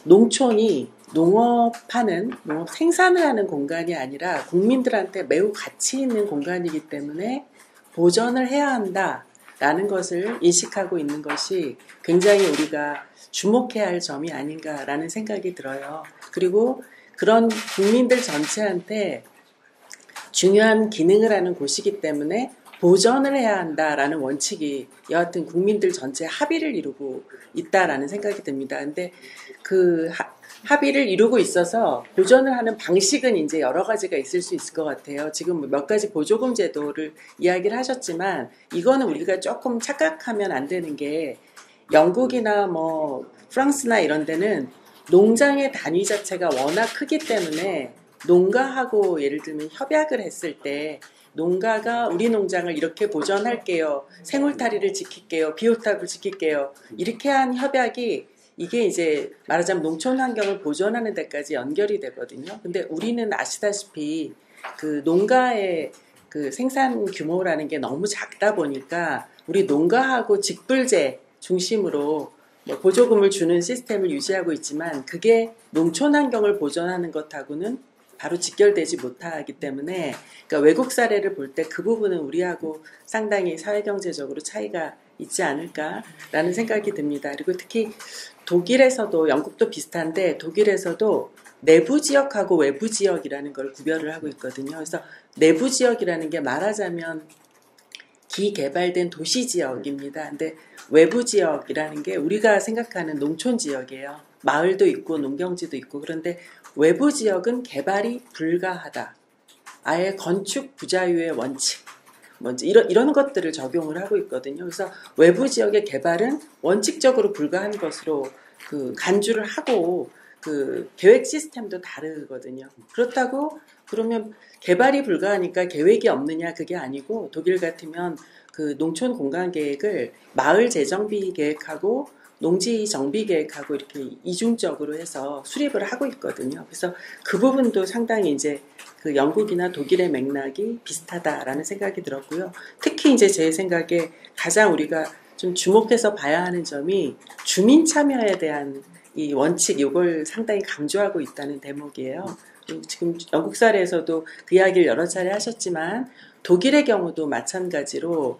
농촌이 농업하는, 농업 생산을 하는 공간이 아니라 국민들한테 매우 가치 있는 공간이기 때문에 보전을 해야 한다라는 것을 인식하고 있는 것이 굉장히 우리가 주목해야 할 점이 아닌가라는 생각이 들어요. 그리고 그런 국민들 전체한테 중요한 기능을 하는 곳이기 때문에 보전을 해야 한다라는 원칙이 여하튼 국민들 전체 합의를 이루고 있다라는 생각이 듭니다. 근데 합의를 이루고 있어서 보전을 하는 방식은 이제 여러 가지가 있을 수 있을 것 같아요. 지금 몇 가지 보조금 제도를 이야기를 하셨지만 이거는 우리가 조금 착각하면 안 되는 게 영국이나 뭐 프랑스나 이런 데는 농장의 단위 자체가 워낙 크기 때문에 농가하고 예를 들면 협약을 했을 때 농가가 우리 농장을 이렇게 보전할게요. 생울타리를 지킬게요. 비오탑을 지킬게요. 이렇게 한 협약이 이게 이제 말하자면 농촌 환경을 보존하는 데까지 연결이 되거든요. 근데 우리는 아시다시피 농가의 생산 규모라는 게 너무 작다 보니까 우리 농가하고 직불제 중심으로 뭐 보조금을 주는 시스템을 유지하고 있지만 그게 농촌 환경을 보존하는 것하고는 바로 직결되지 못하기 때문에 그러니까 외국 사례를 볼 때 그 부분은 우리하고 상당히 사회경제적으로 차이가 있지 않을까라는 생각이 듭니다. 그리고 특히 독일에서도 영국도 비슷한데 독일에서도 내부 지역하고 외부 지역이라는 걸 구별을 하고 있거든요. 그래서 내부 지역이라는 게 말하자면 기개발된 도시 지역입니다. 근데 외부 지역이라는 게 우리가 생각하는 농촌 지역이에요. 마을도 있고 농경지도 있고 그런데 외부 지역은 개발이 불가하다. 아예 건축 부자유의 원칙. 먼저 이런 것들을 적용을 하고 있거든요. 그래서 외부 지역의 개발은 원칙적으로 불가한 것으로 간주를 하고 계획 시스템도 다르거든요. 그렇다고 그러면 개발이 불가하니까 계획이 없느냐 그게 아니고 독일 같으면 농촌 공간 계획을 마을 재정비 계획하고 농지 정비 계획하고 이렇게 이중적으로 해서 수립을 하고 있거든요. 그래서 그 부분도 상당히 이제 영국이나 독일의 맥락이 비슷하다라는 생각이 들었고요. 특히 이제 제 생각에 가장 우리가 좀 주목해서 봐야 하는 점이 주민 참여에 대한 이 원칙, 이걸 상당히 강조하고 있다는 대목이에요. 지금 영국 사례에서도 그 이야기를 여러 차례 하셨지만 독일의 경우도 마찬가지로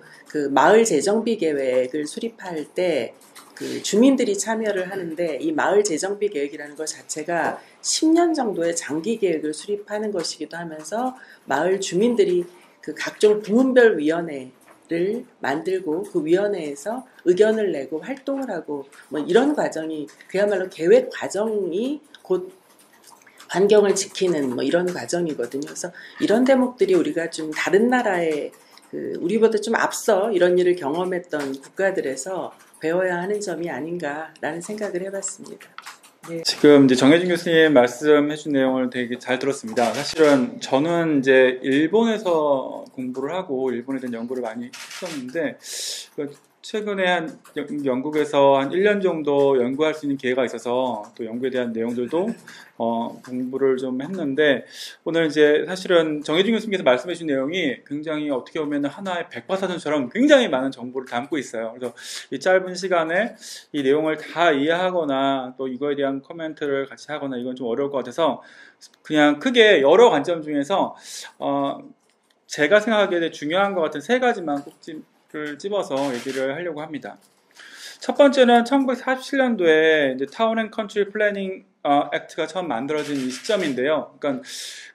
마을 재정비 계획을 수립할 때 주민들이 참여를 하는데 이 마을 재정비 계획이라는 것 자체가 10년 정도의 장기 계획을 수립하는 것이기도 하면서 마을 주민들이 각종 부문별 위원회를 만들고 그 위원회에서 의견을 내고 활동을 하고 뭐 이런 과정이 그야말로 계획 과정이 곧 환경을 지키는 뭐 이런 과정이거든요. 그래서 이런 대목들이 우리가 좀 다른 나라의 우리보다 좀 앞서 이런 일을 경험했던 국가들에서 배워야 하는 점이 아닌가라는 생각을 해봤습니다. 네. 지금 이제 정혜진 교수님 말씀해준 내용을 되게 잘 들었습니다. 사실은 저는 이제 일본에서 공부를 하고 일본에 대한 연구를 많이 했었는데 최근에 영국에서 한 1년 정도 연구할 수 있는 기회가 있어서 또 연구에 대한 내용들도 공부를 좀 했는데 오늘 이제 사실은 정혜진 교수님께서 말씀해 주신 내용이 굉장히 어떻게 보면 하나의 백과사전처럼 굉장히 많은 정보를 담고 있어요. 그래서 이 짧은 시간에 이 내용을 다 이해하거나 또 이거에 대한 코멘트를 같이 하거나 이건 좀 어려울 것 같아서 그냥 크게 여러 관점 중에서 제가 생각하기에 중요한 것 같은 세 가지만 꼭 집어서 얘기를 하려고 합니다. 첫 번째는 1947년도에 이제 타운 앤 컨트리 플래닝 액트가 처음 만들어진 이 시점인데요. 그러니까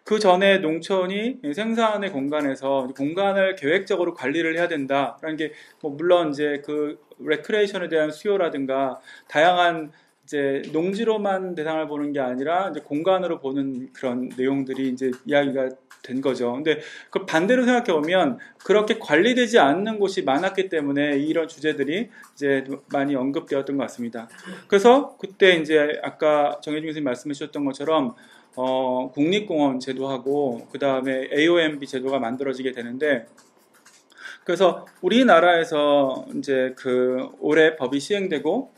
그 전에 농촌이 생산의 공간에서 공간을 계획적으로 관리를 해야 된다라는 게 뭐 물론 이제 그 레크레이션에 대한 수요라든가 다양한 이제 농지로만 대상을 보는 게 아니라 이제 공간으로 보는 그런 내용들이 이제 이야기가 된 거죠. 근데 그 반대로 생각해 보면 그렇게 관리되지 않는 곳이 많았기 때문에 이런 주제들이 이제 많이 언급되었던 것 같습니다. 그래서 그때 이제 아까 정혜준 교수님 말씀해 주셨던 것처럼 국립공원 제도하고 그 다음에 AOMB 제도가 만들어지게 되는데, 그래서 우리나라에서 이제 그 올해 법이 시행되고,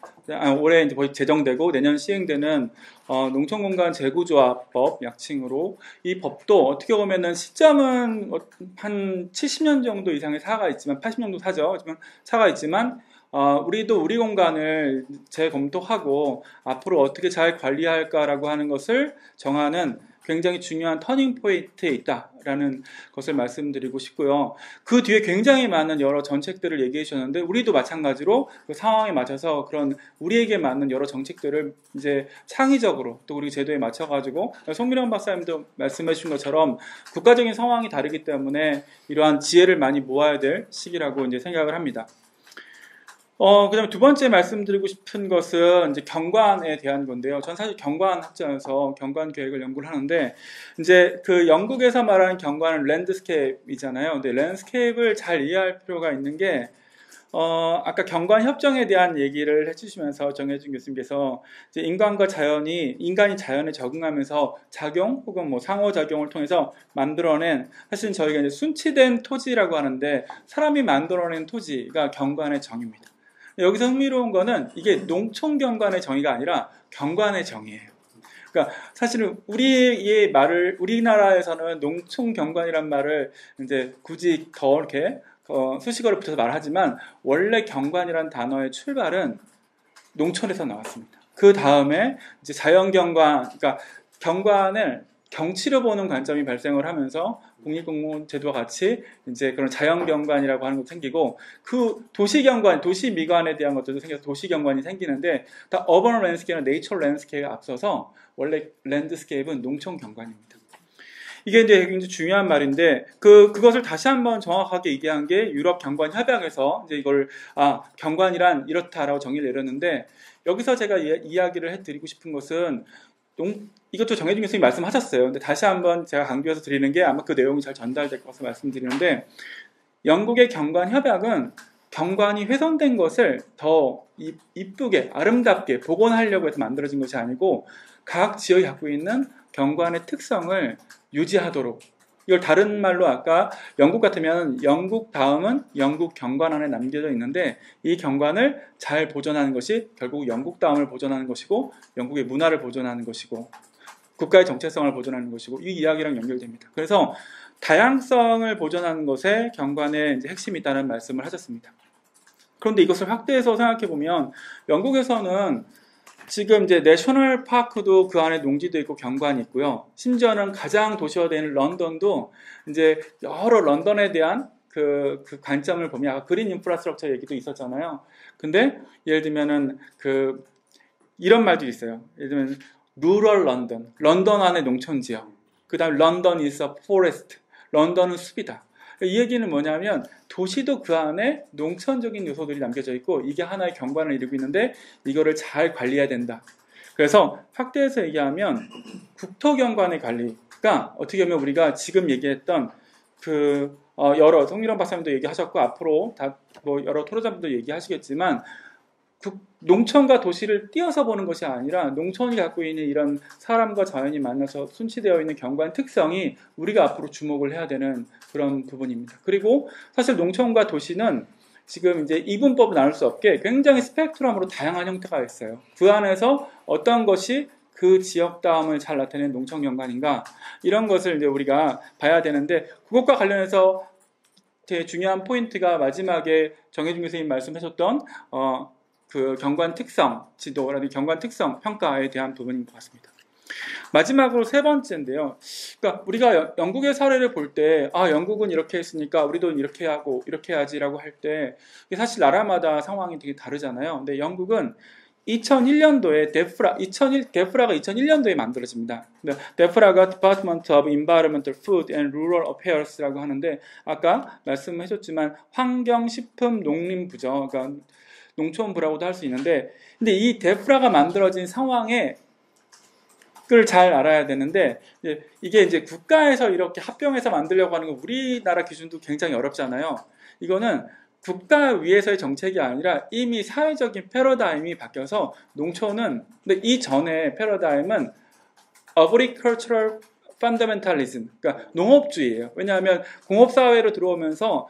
올해 이제 법이 제정되고 내년 시행되는 농촌공간 재구조화법 약칭으로, 이 법도 어떻게 보면은 시점은 한 70년 정도 이상의 차가 있지만, 80년도 차죠. 차가 있지만 우리도 우리 공간을 재검토하고 앞으로 어떻게 잘 관리할까라고 하는 것을 정하는 굉장히 중요한 터닝 포인트에 있다라는 것을 말씀드리고 싶고요. 그 뒤에 굉장히 많은 여러 정책들을 얘기해 주셨는데, 우리도 마찬가지로 그 상황에 맞춰서 그런 우리에게 맞는 여러 정책들을 이제 창의적으로 또 우리 제도에 맞춰가지고, 송민영 박사님도 말씀해 주신 것처럼 국가적인 상황이 다르기 때문에 이러한 지혜를 많이 모아야 될 시기라고 이제 생각을 합니다. 그 다음에 두 번째 말씀드리고 싶은 것은 이제 경관에 대한 건데요. 전 사실 경관 학자여서 경관 계획을 연구를 하는데, 이제 그 영국에서 말하는 경관은 랜드스케이프이잖아요. 근데 랜드스케이프를 잘 이해할 필요가 있는 게, 아까 경관 협정에 대한 얘기를 해주시면서 정혜준 교수님께서 이제 인간이 자연에 적응하면서 작용 혹은 뭐 상호작용을 통해서 만들어낸, 사실 저희가 이제 순치된 토지라고 하는데, 사람이 만들어낸 토지가 경관의 정의입니다. 여기서 흥미로운 거는 이게 농촌 경관의 정의가 아니라 경관의 정의예요. 그러니까 사실은 우리나라에서는 농촌 경관이란 말을 이제 굳이 더 이렇게 수식어를 붙여서 말하지만, 원래 경관이란 단어의 출발은 농촌에서 나왔습니다. 그 다음에 이제 자연 경관, 그러니까 경관을 경치로 보는 관점이 발생을 하면서 국립공원 제도와 같이 이제 그런 자연 경관이라고 하는 것도 생기고, 그 도시 경관, 도시 미관에 대한 것들도 생겨서 도시 경관이 생기는데, 다 어번 랜드스케이프나 네이처 랜드스케이프에 앞서서 원래 랜드스케이프는 농촌 경관입니다. 이게 이제 굉장히 중요한 말인데, 그것을 다시 한번 정확하게 얘기한 게 유럽 경관 협약에서 이제 이걸 경관이란 이렇다라고 정의를 내렸는데, 여기서 제가 이야기를 해드리고 싶은 것은 이것도 정혜준 교수님이 말씀하셨어요. 근데 다시 한번 제가 강조해서 드리는 게, 아마 그 내용이 잘 전달될 것을 말씀드리는데, 영국의 경관 협약은 경관이 훼손된 것을 더 이쁘게 아름답게 복원하려고 해서 만들어진 것이 아니고, 각 지역이 갖고 있는 경관의 특성을 유지하도록, 이걸 다른 말로 아까 영국 같으면 영국 다음은 영국 경관 안에 남겨져 있는데, 이 경관을 잘 보존하는 것이 결국 영국 다음을 보존하는 것이고, 영국의 문화를 보존하는 것이고, 국가의 정체성을 보존하는 것이고, 이 이야기랑 연결됩니다. 그래서 다양성을 보존하는 것에 경관의 이제 핵심이 있다는 말씀을 하셨습니다. 그런데 이것을 확대해서 생각해 보면, 영국에서는 지금 이제 내셔널 파크도 그 안에 농지도 있고 경관이 있고요. 심지어는 가장 도시화되는 런던도 이제 여러 런던에 대한 그 관점을 보면, 아까 그린 인프라스트럭처 얘기도 있었잖아요. 근데 예를 들면은 이런 말도 있어요. 예를 들면 루럴 런던 안에 농촌 지역. 그다음 런던 is a forest. 런던은 숲이다. 이 얘기는 뭐냐면, 도시도 그 안에 농촌적인 요소들이 남겨져 있고, 이게 하나의 경관을 이루고 있는데 이거를 잘 관리해야 된다. 그래서 확대해서 얘기하면 국토경관의 관리가 어떻게 보면 우리가 지금 얘기했던 여러 송민원 박사님도 얘기하셨고, 앞으로 다 뭐 여러 토론자분도 얘기하시겠지만, 농촌과 도시를 띄어서 보는 것이 아니라, 농촌이 갖고 있는 이런 사람과 자연이 만나서 순치되어 있는 경관 특성이 우리가 앞으로 주목을 해야 되는 그런 부분입니다. 그리고 사실 농촌과 도시는 지금 이제 이분법을 나눌 수 없게 굉장히 스펙트럼으로 다양한 형태가 있어요. 그 안에서 어떤 것이 그 지역다움을 잘 나타내는 농촌 경관인가, 이런 것을 이제 우리가 봐야 되는데, 그것과 관련해서 되게 중요한 포인트가 마지막에 정혜준 교수님 말씀하셨던 그 경관 특성 지도라든지 경관 특성 평가에 대한 부분인 것 같습니다. 마지막으로 세 번째인데요. 그러니까 우리가 영국의 사례를 볼 때, 영국은 이렇게 했으니까 우리도 이렇게 하고 이렇게 해야지라고 할 때, 사실 나라마다 상황이 되게 다르잖아요. 근데 영국은 2001년도에 데프라가 2001년도에 만들어집니다. 데프라가 Department of Environmental, Food and Rural Affairs라고 하는데 아까 말씀하셨지만 환경식품농림부죠. 그러니까 농촌부라고도 할 수 있는데, 근데 이 데프라가 만들어진 상황에 그걸 잘 알아야 되는데, 이게 이제 국가에서 이렇게 합병해서 만들려고 하는 건 우리나라 기준도 굉장히 어렵잖아요. 이거는 국가 위에서의 정책이 아니라 이미 사회적인 패러다임이 바뀌어서 농촌은, 근데 이전에 패러다임은 agricultural fundamentalism, 그러니까 농업주의예요. 왜냐하면 공업사회로 들어오면서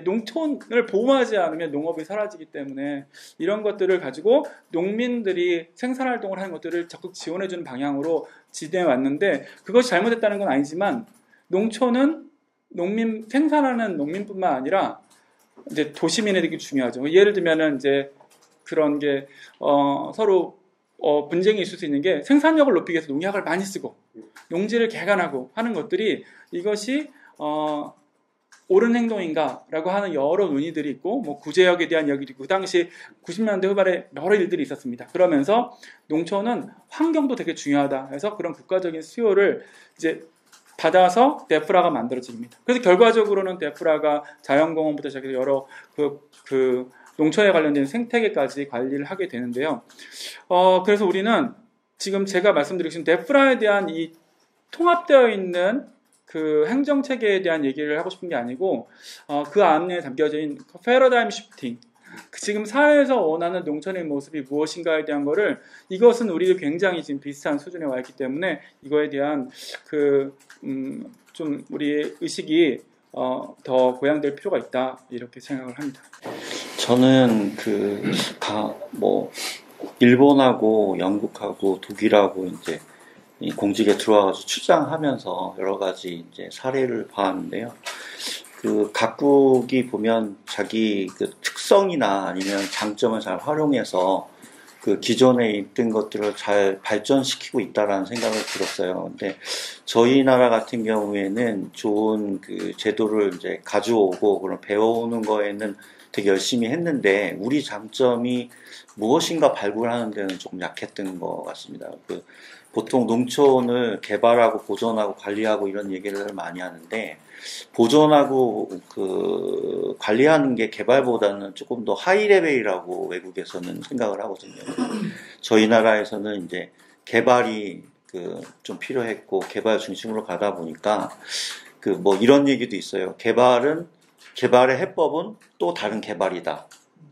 농촌을 보호하지 않으면 농업이 사라지기 때문에 이런 것들을 가지고 농민들이 생산활동을 하는 것들을 적극 지원해주는 방향으로 지대해 왔는데, 그것이 잘못됐다는 건 아니지만 농촌은 생산하는 농민뿐만 아니라 이제 도시민에게 중요하죠. 예를 들면은 이제 그런 게 서로 분쟁이 있을 수 있는 게, 생산력을 높이기 위해서 농약을 많이 쓰고 농지를 개간하고 하는 것들이 이것이 옳은 행동인가라고 하는 여러 논의들이 있고, 뭐 구제역에 대한 이야기도 있고, 그 당시 90년대 후반에 여러 일들이 있었습니다. 그러면서 농촌은 환경도 되게 중요하다 해서 그런 국가적인 수요를 이제 받아서 데프라가 만들어집니다. 그래서 결과적으로는 데프라가 자연공원부터 시작해서 여러 그 농촌에 관련된 생태계까지 관리를 하게 되는데요. 그래서 우리는 지금 제가 말씀드린 데프라에 대한 이 통합되어 있는 그 행정체계에 대한 얘기를 하고 싶은 게 아니고, 그 안에 담겨져 있는 패러다임 시프팅, 지금 사회에서 원하는 농촌의 모습이 무엇인가에 대한 거를, 이것은 우리도 굉장히 지금 비슷한 수준에 와 있기 때문에 이거에 대한 좀 우리의 의식이 더 고양될 필요가 있다, 이렇게 생각을 합니다. 저는 일본하고 영국하고 독일하고 이제 이 공직에 들어와가지고 출장하면서 여러 가지 이제 사례를 봤는데요. 그 각국이 보면 자기 그 특성이나 아니면 장점을 잘 활용해서 그 기존에 있던 것들을 잘 발전시키고 있다라는 생각을 들었어요. 근데 저희 나라 같은 경우에는 좋은 그 제도를 이제 가져오고 그런 배워오는 거에는 되게 열심히 했는데, 우리 장점이 무엇인가 발굴하는 데는 조금 약했던 것 같습니다. 보통 농촌을 개발하고 보존하고 관리하고 이런 얘기를 많이 하는데, 보존하고 관리하는 게 개발보다는 조금 더 하이 레벨이라고 외국에서는 생각을 하거든요. 저희 나라에서는 이제 개발이 좀 필요했고 개발 중심으로 가다 보니까 이런 얘기도 있어요. 개발의 해법은 또 다른 개발이다.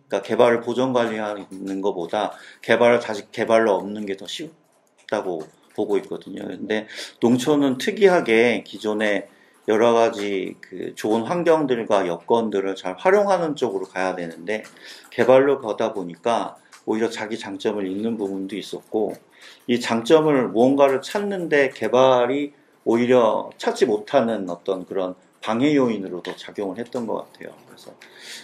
그러니까 개발을 보존 관리하는 것보다 개발을 다시 개발로 얻는 게 더 쉽다고 보고 있거든요. 근데 농촌은 특이하게 기존에 여러 가지 그 좋은 환경들과 여건들을 잘 활용하는 쪽으로 가야 되는데, 개발로 가다 보니까 오히려 자기 장점을 잃는 부분도 있었고, 이 장점을 무언가를 찾는데 개발이 오히려 찾지 못하는 어떤 그런 방해 요인으로도 작용을 했던 것 같아요. 그래서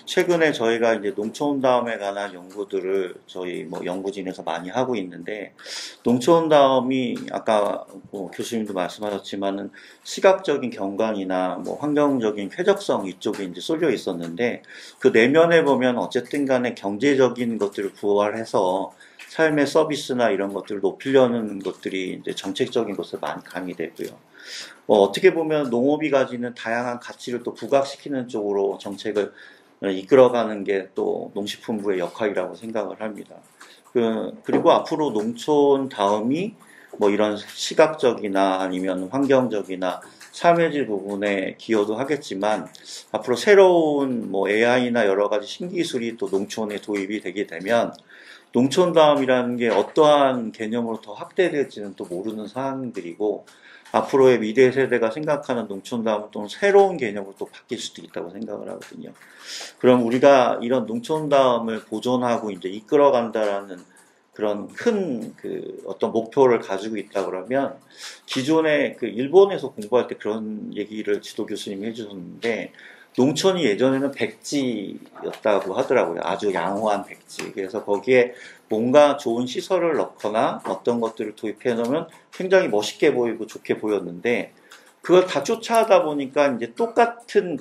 최근에 저희가 이제 농촌다움에 관한 연구들을 저희 연구진에서 많이 하고 있는데, 농촌다움이 아까 교수님도 말씀하셨지만은 시각적인 경관이나 환경적인 쾌적성 이쪽에 이제 쏠려 있었는데, 그 내면에 보면 어쨌든 간에 경제적인 것들을 부활해서 삶의 서비스나 이런 것들을 높이려는 것들이 이제 정책적인 것을 많이 가미되고요. 어떻게 보면 농업이 가지는 다양한 가치를 또 부각시키는 쪽으로 정책을 이끌어가는 게 또 농식품부의 역할이라고 생각을 합니다. 그리고 앞으로 농촌 다음이 이런 시각적이나 아니면 환경적이나 삶의 질 부분에 기여도 하겠지만, 앞으로 새로운 AI나 여러 가지 신기술이 또 농촌에 도입이 되게 되면 농촌다움이라는 게 어떠한 개념으로 더 확대될지는 또 모르는 사항들이고, 앞으로의 미래 세대가 생각하는 농촌다움은 또 새로운 개념으로 또 바뀔 수도 있다고 생각을 하거든요. 그럼 우리가 이런 농촌다움을 보존하고 이제 이끌어간다라는 그런 큰 어떤 목표를 가지고 있다 그러면, 기존에 일본에서 공부할 때 그런 얘기를 지도 교수님이 해주셨는데, 농촌이 예전에는 백지였다고 하더라고요. 아주 양호한 백지. 그래서 거기에 뭔가 좋은 시설을 넣거나 어떤 것들을 도입해 놓으면 굉장히 멋있게 보이고 좋게 보였는데, 그걸 다 쫓아하다 보니까 이제 똑같은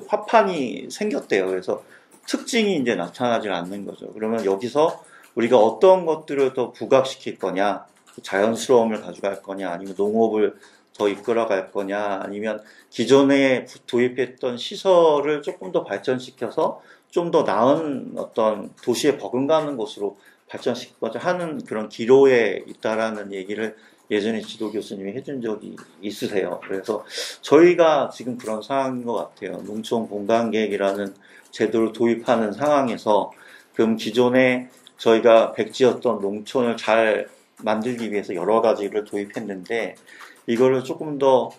화판이 생겼대요. 그래서 특징이 이제 나타나질 않는 거죠. 그러면 여기서 우리가 어떤 것들을 더 부각시킬 거냐, 자연스러움을 가져갈 거냐, 아니면 농업을 더 이끌어갈 거냐, 아니면 기존에 도입했던 시설을 조금 더 발전시켜서 좀 더 나은 어떤 도시에 버금가는 곳으로 발전시키고자 하는 그런 기로에 있다라는 얘기를 예전에 지도 교수님이 해준 적이 있으세요. 그래서 저희가 지금 그런 상황인 것 같아요. 농촌 공간계획이라는 제도를 도입하는 상황에서 그럼 기존에 저희가 백지였던 농촌을 잘 만들기 위해서 여러 가지를 도입했는데 이거를 조금 더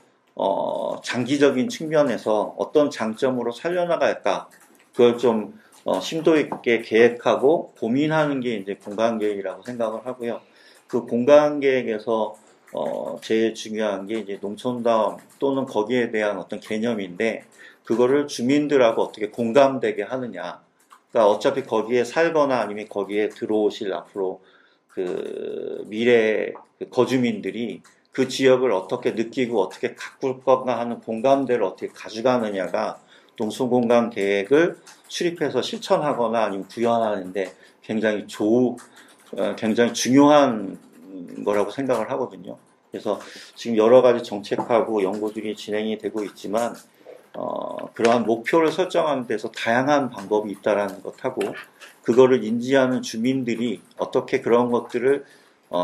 장기적인 측면에서 어떤 장점으로 살려나갈까 그걸 좀 심도 있게 계획하고 고민하는 게 이제 공간계획이라고 생각을 하고요. 그 공간계획에서 제일 중요한 게 이제 농촌다움 또는 거기에 대한 어떤 개념인데 그거를 주민들하고 어떻게 공감되게 하느냐. 그러니까 어차피 거기에 살거나 아니면 거기에 들어오실 앞으로 그 미래 그 거주민들이 그 지역을 어떻게 느끼고 어떻게 가꿀 건가 하는 공감대를 어떻게 가져가느냐가 농촌공간 계획을 수립해서 실천하거나 아니면 구현하는데 굉장히 굉장히 중요한 거라고 생각을 하거든요. 그래서 지금 여러 가지 정책하고 연구들이 진행이 되고 있지만 그러한 목표를 설정하는 데서 다양한 방법이 있다라는 것하고 그거를 인지하는 주민들이 어떻게 그런 것들을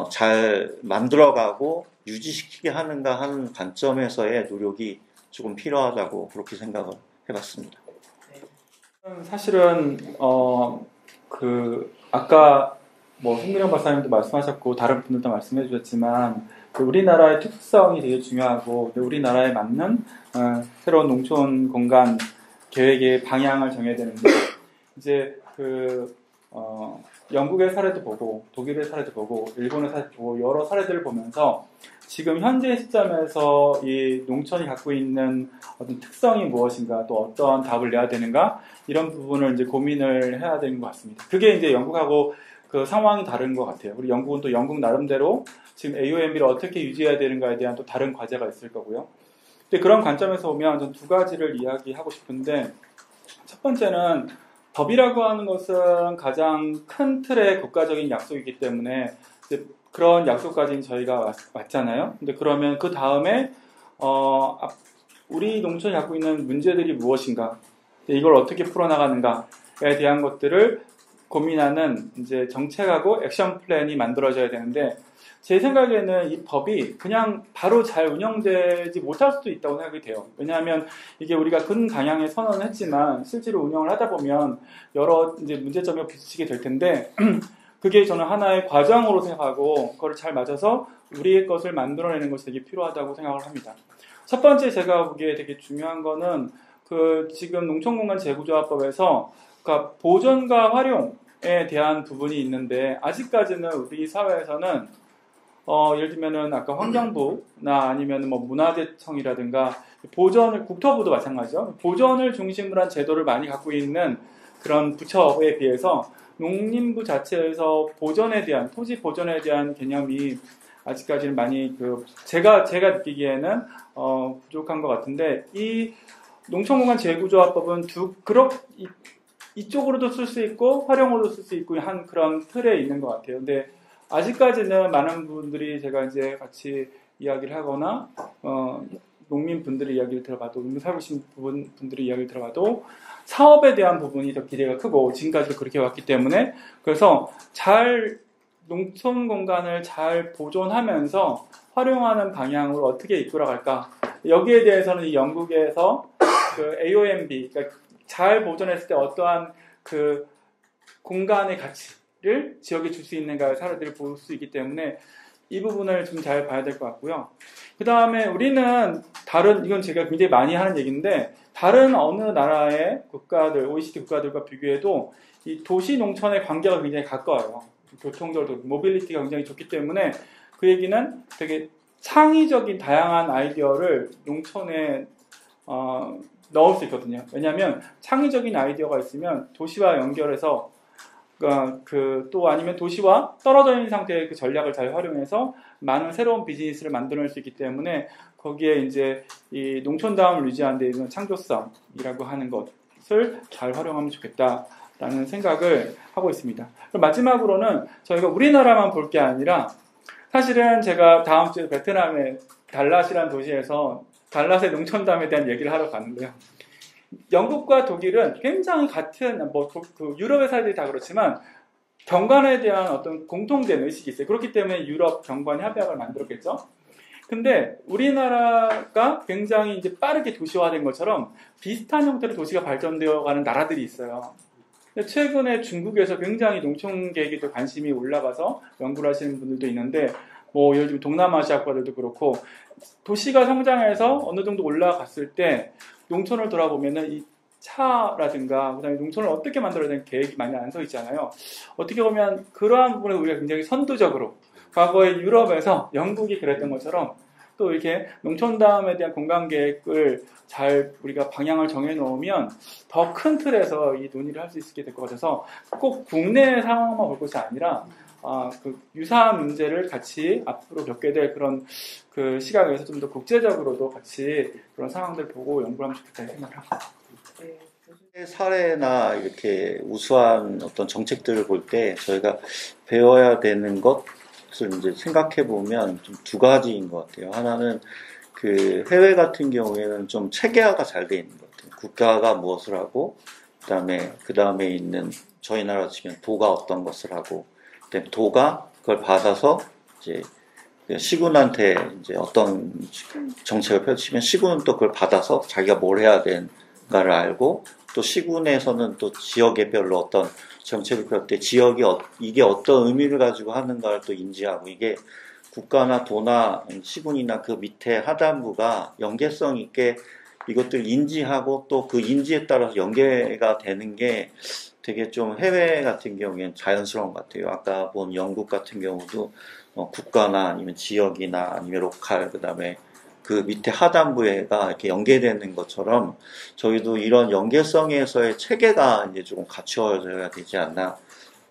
잘 만들어가고 유지시키게 하는가 하는 관점에서의 노력이 조금 필요하다고 그렇게 생각을 해봤습니다. 사실은 아까 뭐 송미령 박사님도 말씀하셨고 다른 분들도 말씀해 주셨지만 우리나라의 특수성이 되게 중요하고 우리나라에 맞는 새로운 농촌 공간 계획의 방향을 정해야 되는데 이제 영국의 사례도 보고 독일의 사례도 보고 일본의 사례도 보고 여러 사례들을 보면서 지금 현재 시점에서 이 농촌이 갖고 있는 어떤 특성이 무엇인가 또 어떤 답을 내야 되는가 이런 부분을 이제 고민을 해야 되는 것 같습니다. 그게 이제 영국하고 그 상황이 다른 것 같아요. 우리 영국은 또 영국 나름대로 지금 AOMB를 어떻게 유지해야 되는가에 대한 또 다른 과제가 있을 거고요. 근데 그런 관점에서 보면 전 두 가지를 이야기하고 싶은데 첫 번째는 법이라고 하는 것은 가장 큰 틀의 국가적인 약속이기 때문에 이제 그런 약속까지는 저희가 왔잖아요. 근데 그러면 그 다음에 우리 농촌이 갖고 있는 문제들이 무엇인가, 이걸 어떻게 풀어나가는가에 대한 것들을 고민하는 이제 정책하고 액션 플랜이 만들어져야 되는데 제 생각에는 이 법이 그냥 바로 잘 운영되지 못할 수도 있다고 생각이 돼요. 왜냐하면 이게 우리가 큰 방향에 선언을 했지만 실제로 운영을 하다 보면 여러 이제 문제점이 부딪히게 될 텐데 그게 저는 하나의 과정으로 생각하고 그걸 잘 맞아서 우리의 것을 만들어내는 것이 되게 필요하다고 생각을 합니다. 첫 번째 제가 보기에 되게 중요한 거는 지금 농촌공간 재구조화법에서 그러니까 보존과 활용에 대한 부분이 있는데 아직까지는 우리 사회에서는 예를 들면은 아까 환경부나 아니면 뭐 문화재청이라든가 보전을 국토부도 마찬가지죠. 보전을 중심으로 한 제도를 많이 갖고 있는 그런 부처에 비해서 농림부 자체에서 보전에 대한 토지 보전에 대한 개념이 아직까지는 많이 제가 느끼기에는 부족한 것 같은데 이 농촌공간 재구조화법은 이쪽으로도 쓸 수 있고 활용으로도 쓸 수 있고 한 그런 틀에 있는 것 같아요. 근데 아직까지는 많은 분들이 제가 이제 같이 이야기를 하거나 농민분들의 이야기를 들어봐도 농민 살고 계신 분들의 이야기를 들어봐도 사업에 대한 부분이 더 기대가 크고 지금까지도 그렇게 왔기 때문에 그래서 농촌 공간을 잘 보존하면서 활용하는 방향으로 어떻게 이끌어갈까 여기에 대해서는 이 영국에서 AOMB 그러니까 잘 보존했을 때 어떠한 공간의 가치를 지역에 줄 수 있는가의 사례들을 볼 수 있기 때문에 이 부분을 좀 잘 봐야 될 것 같고요. 그 다음에 우리는 이건 제가 굉장히 많이 하는 얘기인데 다른 어느 나라의 국가들, OECD 국가들과 비교해도 이 도시 농촌의 관계가 굉장히 가까워요. 교통적으로 모빌리티가 굉장히 좋기 때문에 그 얘기는 되게 창의적인 다양한 아이디어를 농촌에 넣을 수 있거든요. 왜냐하면 창의적인 아이디어가 있으면 도시와 연결해서 또 아니면 도시와 떨어져 있는 상태의 그 전략을 잘 활용해서 많은 새로운 비즈니스를 만들어낼 수 있기 때문에 거기에 이제 이 농촌다움을 유지하는 데 있는 창조성이라고 하는 것을 잘 활용하면 좋겠다라는 라는 생각을 하고 있습니다. 그럼 마지막으로는 저희가 우리나라만 볼 게 아니라 사실은 제가 다음 주에 베트남의 달랏이라는 도시에서 달랏의 농촌담에 대한 얘기를 하러 가는데요. 영국과 독일은 굉장히 같은 그 유럽의 사람들이 다 그렇지만 경관에 대한 어떤 공통된 의식이 있어요. 그렇기 때문에 유럽 경관 협약을 만들었겠죠. 근데 우리나라가 굉장히 이제 빠르게 도시화된 것처럼 비슷한 형태로 도시가 발전되어 가는 나라들이 있어요. 최근에 중국에서 굉장히 농촌 계획에 관심이 올라가서 연구를 하시는 분들도 있는데, 뭐 예를 들면 동남아시아 국가들도 그렇고 도시가 성장해서 어느 정도 올라갔을 때 농촌을 돌아보면은 이 차라든가 그다음에 농촌을 어떻게 만들어야 되는 계획이 많이 안 서 있잖아요. 어떻게 보면 그러한 부분에 우리가 굉장히 선두적으로 과거에 유럽에서 영국이 그랬던 것처럼 또 이렇게 농촌담에 대한 공간 계획을 잘 우리가 방향을 정해 놓으면 더 큰 틀에서 이 논의를 할 수 있게 될 것 같아서 꼭 국내 상황만 볼 것이 아니라 그 유사한 문제를 같이 앞으로 겪게 될 그런 그 시각에서 좀 더 국제적으로도 같이 그런 상황들 보고 연구를 하면 좋겠다는 생각을 합니다. 사례나 이렇게 우수한 어떤 정책들을 볼 때 저희가 배워야 되는 것을 이제 생각해 보면 좀 두 가지인 것 같아요. 하나는 그 해외 같은 경우에는 좀 체계화가 잘 돼 있는 것 같아요. 국가가 무엇을 하고, 그 다음에 있는 저희 나라 치면 도가 어떤 것을 하고, 그다음에 도가 그걸 받아서 이제 시군한테 이제 어떤 정책을 펼치면 시군은 또 그걸 받아서 자기가 뭘 해야 되는가를 알고, 또 시군에서는 또 지역별로 어떤 정책을 펼 때 지역이 이게 어떤 의미를 가지고 하는가를 또 인지하고, 이게 국가나 도나 시군이나 그 밑에 하단부가 연계성 있게 이것들을 인지하고 또 그 인지에 따라서 연계가 되는 게 되게 좀 해외 같은 경우에는 자연스러운 것 같아요. 아까 본 영국 같은 경우도 국가나 아니면 지역이나 아니면 로컬, 그 다음에 그 밑에 하단부가 이렇게 연계되는 것처럼 저희도 이런 연계성에서의 체계가 이제 조금 갖추어져야 되지 않나.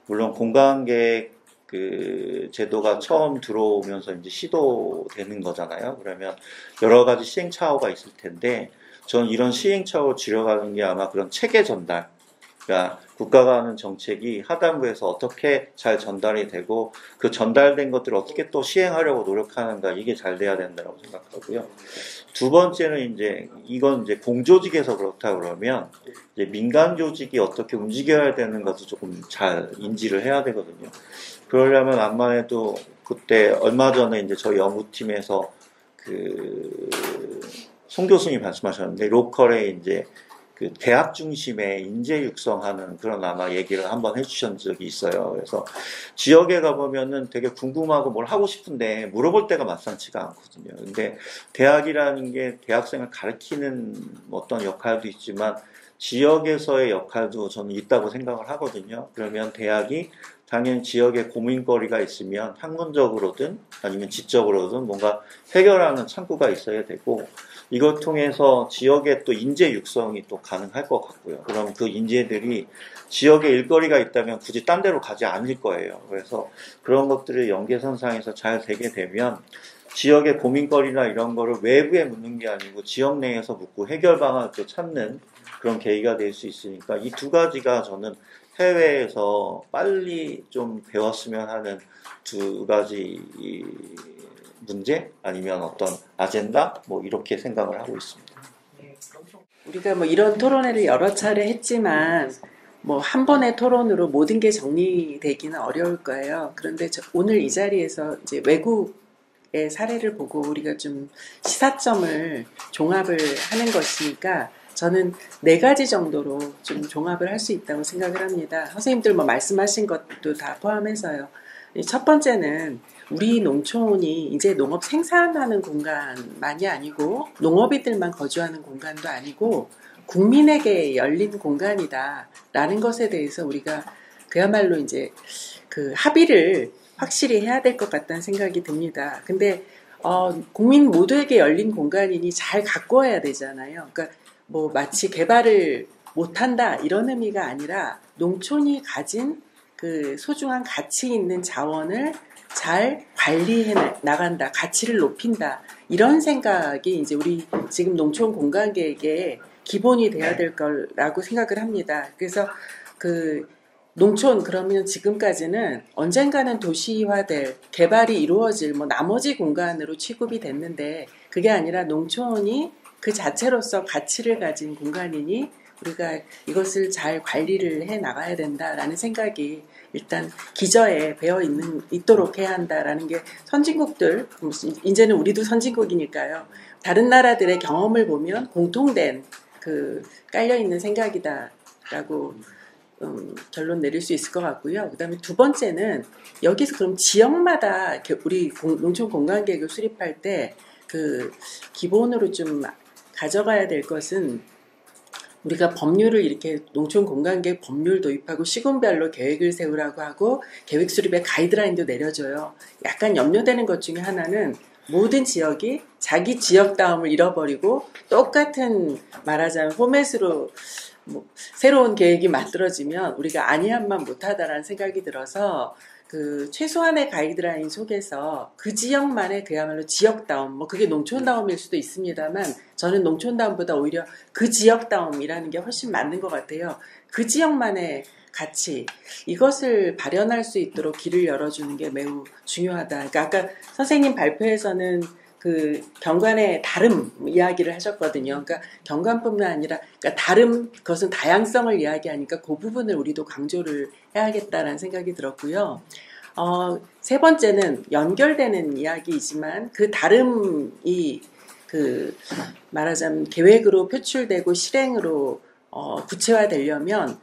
물론 공간계획 그 제도가 처음 들어오면서 이제 시도되는 거잖아요. 그러면 여러 가지 시행착오가 있을 텐데 저는 이런 시행착오를 줄여가는 게 아마 그런 체계 전달, 그러니까 국가가 하는 정책이 하단부에서 어떻게 잘 전달이 되고 그 전달된 것들을 어떻게 또 시행하려고 노력하는가, 이게 잘 돼야 된다고 생각하고요. 두 번째는 이건 공조직에서 그렇다 그러면 이제 민간 조직이 어떻게 움직여야 되는 것도 조금 잘 인지를 해야 되거든요. 그러려면 암만 해도 그때 얼마 전에 이제 저희 연구팀에서 송 교수님 말씀하셨는데 로컬에 이제 그 대학 중심의 인재 육성하는 그런 아마 얘기를 한번 해주신 적이 있어요. 그래서 지역에 가보면은 되게 궁금하고 뭘 하고 싶은데 물어볼 데가 마땅치가 않거든요. 근데 대학이라는 게 대학생을 가르치는 어떤 역할도 있지만 지역에서의 역할도 저는 있다고 생각을 하거든요. 그러면 대학이 당연히 지역에 고민거리가 있으면 학문적으로든 아니면 지적으로든 뭔가 해결하는 창구가 있어야 되고, 이걸 통해서 지역의 또 인재 육성이 또 가능할 것 같고요. 그럼 그 인재들이 지역에 일거리가 있다면 굳이 딴 데로 가지 않을 거예요. 그래서 그런 것들을 연계선상에서 잘 되게 되면 지역의 고민거리나 이런 거를 외부에 묻는 게 아니고 지역 내에서 묻고 해결 방안을 또 찾는 그런 계기가 될 수 있으니까 이 두 가지가 저는 해외에서 빨리 좀 배웠으면 하는 두 가지 문제 아니면 어떤 아젠다 이렇게 생각을 하고 있습니다. 우리가 이런 토론회를 여러 차례 했지만 한 번의 토론으로 모든 게 정리되기는 어려울 거예요. 그런데 오늘 이 자리에서 이제 외국의 사례를 보고 우리가 좀 시사점을 종합을 하는 것이니까 저는 4가지 정도로 좀 종합을 할 수 있다고 생각을 합니다. 선생님들 말씀하신 것도 다 포함해서요. 첫 번째는 우리 농촌이 이제 농업 생산하는 공간만이 아니고 농업인들만 거주하는 공간도 아니고 국민에게 열린 공간이다라는 것에 대해서 우리가 그야말로 이제 그 합의를 확실히 해야 될 것 같다는 생각이 듭니다. 근데 국민 모두에게 열린 공간이니 잘 가꿔야 되잖아요. 그러니까 마치 개발을 못한다 이런 의미가 아니라 농촌이 가진 그 소중한 가치 있는 자원을 잘 관리해 나간다, 가치를 높인다, 이런 생각이 이제 우리 지금 농촌 공간 계획의 기본이 돼야 될 거라고 생각을 합니다. 그래서 그 농촌 그러면 지금까지는 언젠가는 도시화될 개발이 이루어질 뭐 나머지 공간으로 취급이 됐는데 그게 아니라 농촌이 그 자체로서 가치를 가진 공간이니 우리가 이것을 잘 관리를 해 나가야 된다라는 생각이 일단 기저에 있도록 해야 한다라는 게 선진국들, 이제는 우리도 선진국이니까요. 다른 나라들의 경험을 보면 공통된 그 깔려있는 생각이다라고 결론 내릴 수 있을 것 같고요. 그 다음에 두 번째는 여기서 그럼 지역마다 우리 농촌 공간계획을 수립할 때 그 기본으로 좀 가져가야 될 것은 우리가 법률을 이렇게 농촌 공간계획 법률 도입하고 시군별로 계획을 세우라고 하고 계획 수립에 가이드라인도 내려줘요. 약간 염려되는 것 중에 하나는 모든 지역이 자기 지역다움을 잃어버리고 똑같은 말하자면 포맷으로 뭐 새로운 계획이 만들어지면 우리가 아니한만 못하다라는 생각이 들어서 그 최소한의 가이드라인 속에서 그 지역만의 그야말로 지역다움, 뭐 그게 농촌다움일 수도 있습니다만 저는 농촌다움보다 오히려 그 지역다움이라는 게 훨씬 맞는 것 같아요. 그 지역만의 가치, 이것을 발현할 수 있도록 길을 열어주는 게 매우 중요하다. 그러니까 아까 선생님 발표에서는 그 경관의 다름 이야기를 하셨거든요. 그러니까 경관뿐만 아니라 그러니까 다름, 그것은 다양성을 이야기하니까 그 부분을 우리도 강조를 해야겠다라는 생각이 들었고요. 세 번째는 연결되는 이야기이지만 그 다름이 그 말하자면 계획으로 표출되고 실행으로 구체화되려면